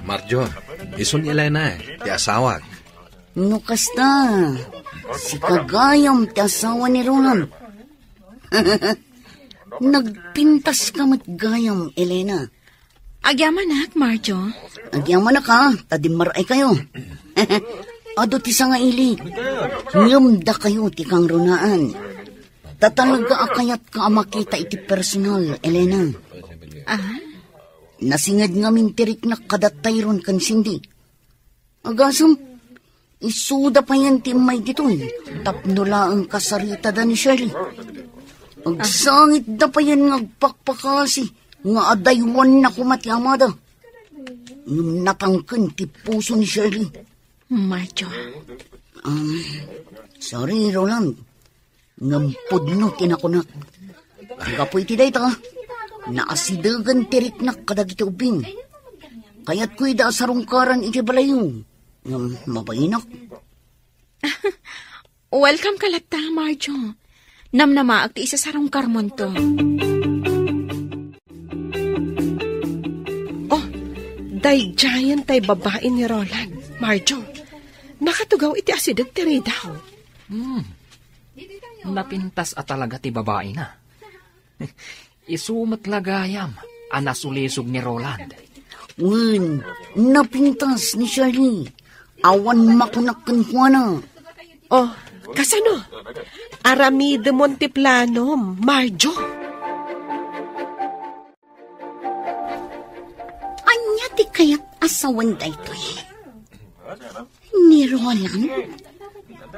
Marjo, isun Elena ti asawag. No kasta, si kagayam ti asawa ni Roland. Nagpintas ka matgayam, Elena. Agyaman nak, Marjo. Agyaman na ka, tadimaray kayo. Ado ti sa nga ilik. Ngumda kayo ti kang runaan. Tatalaga akayat ka makita iti personal, Elena. Nasingad nga mintirik na kadatayron kan Cindy. Agasam, isuda pa yan ti may ditoy. Tapnula ang kasarita da ni Shirley. Agsangit da pa yan ngagpakpakasi. Nga adaywan na kumati amada. Natangkan ti puso ni Shirley. Marjo. Sorry, Roland. Ngampod tinakunak. Kapoy ti day ta. Naasidagan tirik na kadagiti ubing. Kaya't ko'y da sarungkaran iti balayo. Mabayinak. Welcome ka lata, Marjo. Namnamaag ti isa sarungkar mo to. Oh, day giant tay babae ni Roland. Marjo, nakatugaw iti asidag ti daw. Napintas at talaga ti babae na. Isumat lagayam, anasulisog ni Roland. Napintas ni Shirley. Awan makunakan ko na. Oh, kasano? Aramide Monteplano, Marjo. Anya ti kayat asawan da ito ni Roland?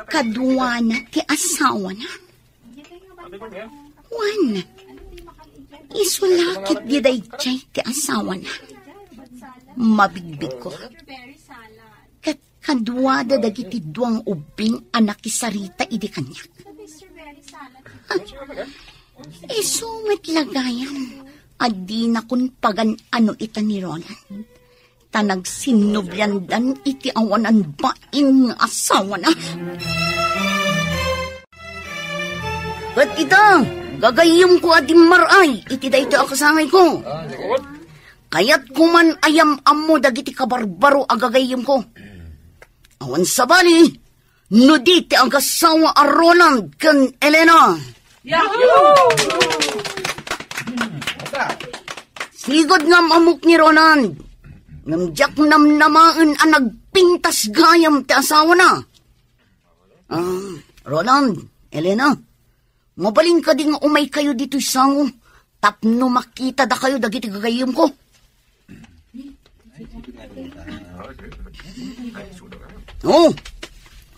Kadwa na ti asawa na. Juan, isulakit di day chay ti asawa na. Mabigbig ko. Kat kadwa da dagiti duang ubing anak isarita idi kanya. Isumit lagayan. Adi na kun pagan ano ita ni Roland. Tanag sinubyandan iti awanan baing asawa na. Kat ita, gagayom ko adim maray, iti da ito akasangay ko. Kaya't kuman ayam amo dagiti kabarbaro agagayom ko. Awan sabali, no diti ang kasawa a Roland kan Elena. Yahoo! Sigod ngam amok ni Roland. Namjak namnamaan ang nagpintas gayam ti asawa na. Roland, Elena, mabaling ka di nga umay kayo dito sango. Tapno makita da kayo dagiti gagayam ko.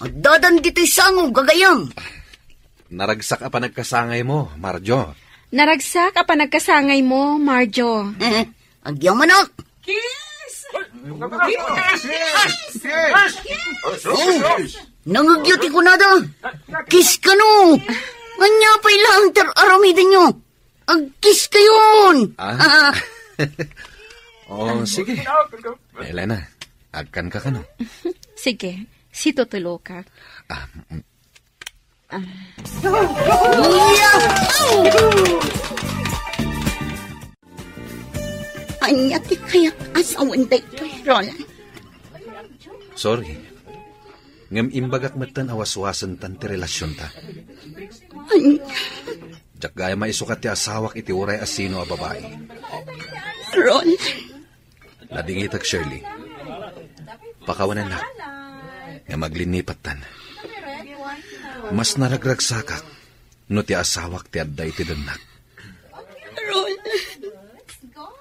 Dadan dito sango gagayam. Naragsak pa nagkasangay mo, Marjo. Naragsak pa nagkasangay mo, Marjo. Agyaman ak. Nangagyuti ko na da. Kiss ka no. Anya pa ilang aramidin nyo. Agkiss ka yun. Sige. Elena, agkan ka no. Sige, si tutulo ka. Anya ti kaya asawan da ito, Roland. Sorry. Ngam imbagak matan awaswasan tan ti relasyon ta. Jak gaya maisukat ti asawak iti uray asino a babae. Roland. Ladingitag Shirley. Pakawanan na. Nga maglinipat tan. Mas naragragsakak no ti asawak ti adday ti danak. Roland.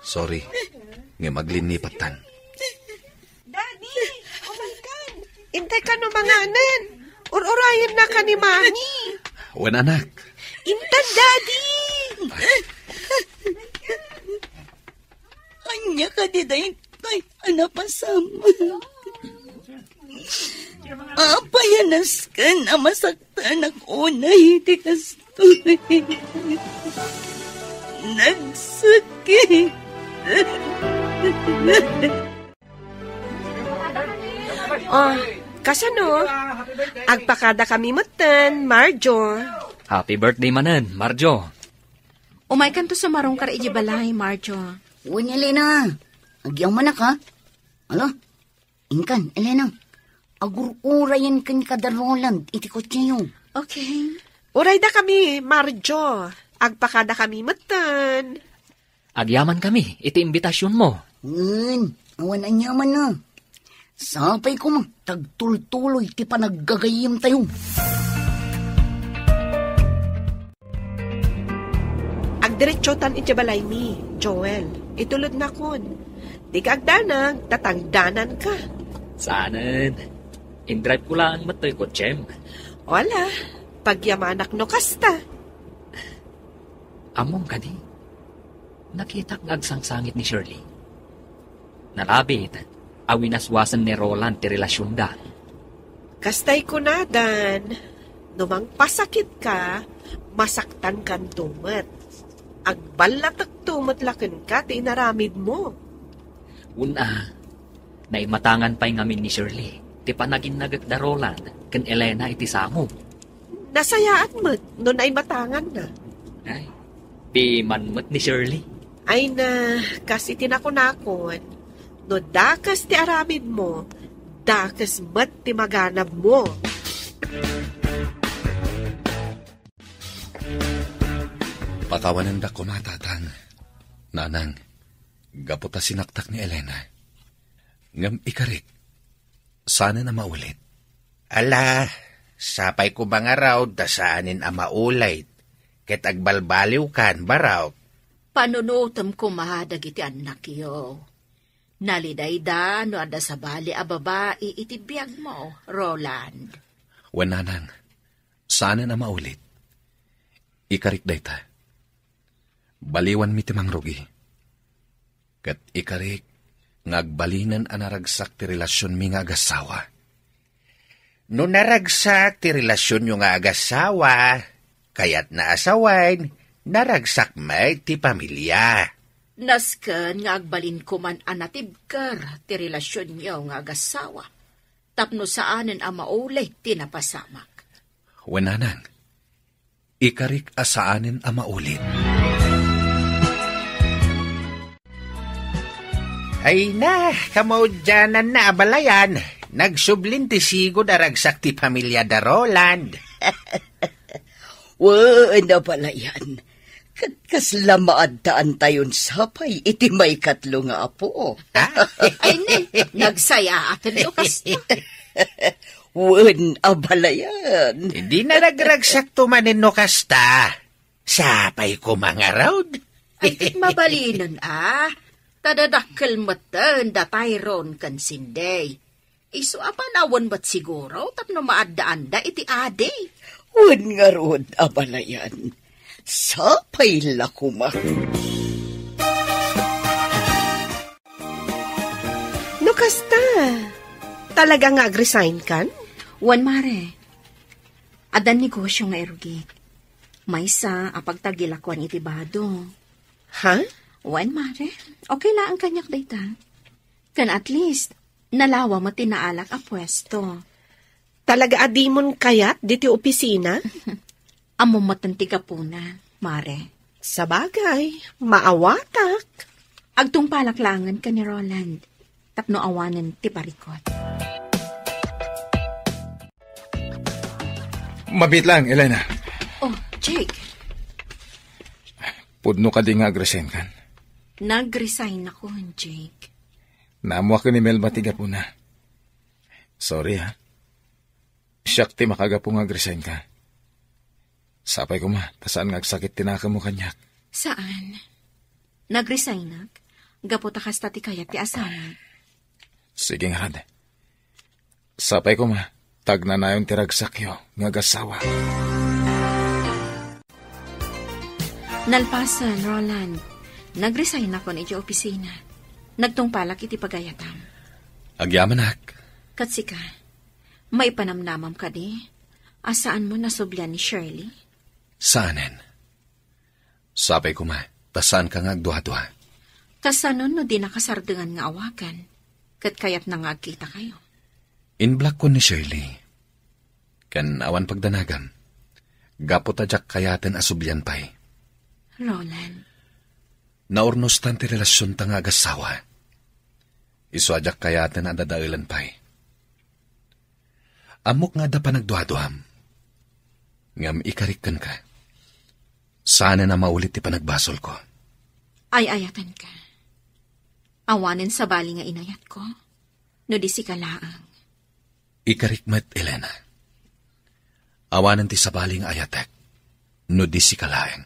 Sorry. Nga maglinipat tan. Daddy, umalkan. Intay ka no manganan. Urayan na ka ni Mami. Wan anak. Intan, Daddy. Anya ka di day anapasama. Apayanas ka na masaktan ako na hindi kastoy. Nagsakit. Oh, kasano? Agpakada kami matan, Marjo. Happy birthday manen, Marjo. Umay kan to sa marong kar balay, Marjo. Uwan, Elena. Agyaw manak, ha? Alo? Inkan, Elena. Agur-urayan kan kada Roland. Iti kotse yun. Okay. Uray da kami, Marjo. Agpakada kami matan. Agyaman kami, iti imbitasyon mo. Awan anyaman na. Sapay ko mang tagtultuloy ti panaggagayim tayo. Agdiretsotan iti balay mi, Joel. Itulod na kon. Di ka agdanag, tatangdanan ka. Saanan? In-drive ko lang matoy ko, Chem. Wala. Pagyamanak no kasta. Among kani, nakita ng agsangsangit ni Shirley. Nalabit, awinaswasan ni Roland ti relasyon da. Kastay ko na, Dan. Numang pasakit ka, masaktan kan tumat. Agbalatak tumat lakin ka, ti inaramid mo. Una, naimatangan pa'y ngamin ni Shirley. Ti panagin nagagda Roland, kan Elena iti samo. Nasayaan mo't, nun ay matangan na. Ay, pimanmat ni Shirley. Ay na, kasi tinakunakon, no dakas ti aramid mo, dakas mat ti maganab mo. Pakawanan da ko matatang. Nanang, gaputa sinaktak ni Elena. Ngam ikarik, sana na maulit. Ala, sapay ko ba nga raw dasaanin ang maulit. Ket agbalbaliw kan baraw. Panunutom ko mahadag iti anak yo. Nalidayda no ada sa bali a babae iti biyag mo, Roland. Wananang, sana na maulit. Ikarik dayta. Baliwan mi timang rugi. Kat ikarik, ngagbalinan anaragsak ti relasyon mi nga agasawa. No naragsak ti relasyon yung nga agasawa, kaya't naasawain, naragsak may ti pamilya. Nasken nga agbalin ko man anatibkar ti relasyon niyo nga agasawa. Tapno saanen ang maulay tinapasamak. Wananang, ikarik asaanin ang maulit. Ay na, kamaudyanan na abalayan. Nagsublin ti sigo daragsak ti pamilya da Roland. Na pala yan. Kaslamaad taan tayon sapay, iti may katlo nga apo. Ay ne, nagsaya atin lukas. Abala yan. Hindi na nagragsak tumanin no kasta. Sapay ko mga raud. Ay tit mabalinan Tadadakkel matan da Tyron kan sinday. Isu apanawan ba't siguro tapno maadaan da iti ade. Nga rod abala yan. Sapay lakuma. No kasta, talaga nga ag-resign kan? Wan mare, adan negosyo nga erugi. Maysa apagtagilakwan iti bado. Ha? Wan mare, okay lang ang kanyak dayta. Kan at least, nalawa mo tinaalak a pwesto. Talaga adimon kayat diti opisina? Amo matanti ka po na, mare. Sa bagay, maawatak. Agtong palaklangan ka ni Roland. Tapno awanan ti parikot. Mabit lang, Elena. Oh, Jake. Pudno ka di nga agresin kan. Nag-resign ako, Jake. Namuha ka ni Melba tiga po na. Sorry ha. Siyak ti makaga po nga agresin ka. Sapay ko ma, tasaan nga agsakit tinaka mo kanyak. Saan? Nag-resign nag? Gaputa kasta ti kayat ti asawa. Sige nga, Sapay ko ma, Tagna na yung tiragsakyo nga gasawa. Nalpasan, Roland. Nag-resign ako ni opisina. Nagtungpalak iti pagayatam. Agyamanak. Katsika, may panamnamam ka di? Asaan mo nasoblyan ni Shirley? Saanen? Sapay ko tasaan ka nga agduha-duha? Kasanon no di nakasardengan nga awakan. Kat kayat na nga agkita kayo. Inblak ko ni Shirley. Kan awan pagdanagam. Gapot ajak kayaten asublyan pay. Roland. Naurnos tanti relasyon ta nga agasawa. Isu ajak kayaten adadailan pay. Amok nga da pa nagduha-duham. Ngam ikarikan ka. Sana na maulit ti panagbasol ko. Ay ayatan ka. Awanin sa bali nga inayat ko. No di si kalaang. Ikarikmat, Elena. Awanan ti sabali nga ayatek. No di si kalaang.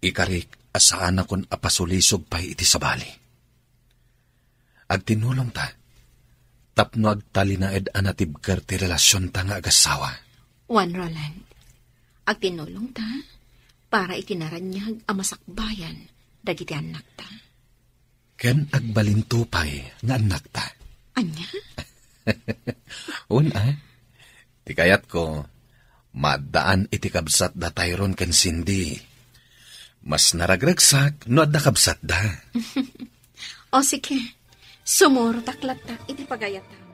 Ikarik asaan akon apasulisog pa'y iti sabali. Agtinulong ta. Tapno agtalinaed anatibker ti relasyon ta nga agasawa. Juan Roland, agtinulong ta para itinaranyag amasakbayan dagiti anak ta. Ken agbalintupay nga anak ta. Anya? Una, ti kayat ko, madaan iti kabsat da Tyrone ken Cindy. Mas naragragsak no adda kabsat da. O sige, sumuro taklat ta iti pagayatan.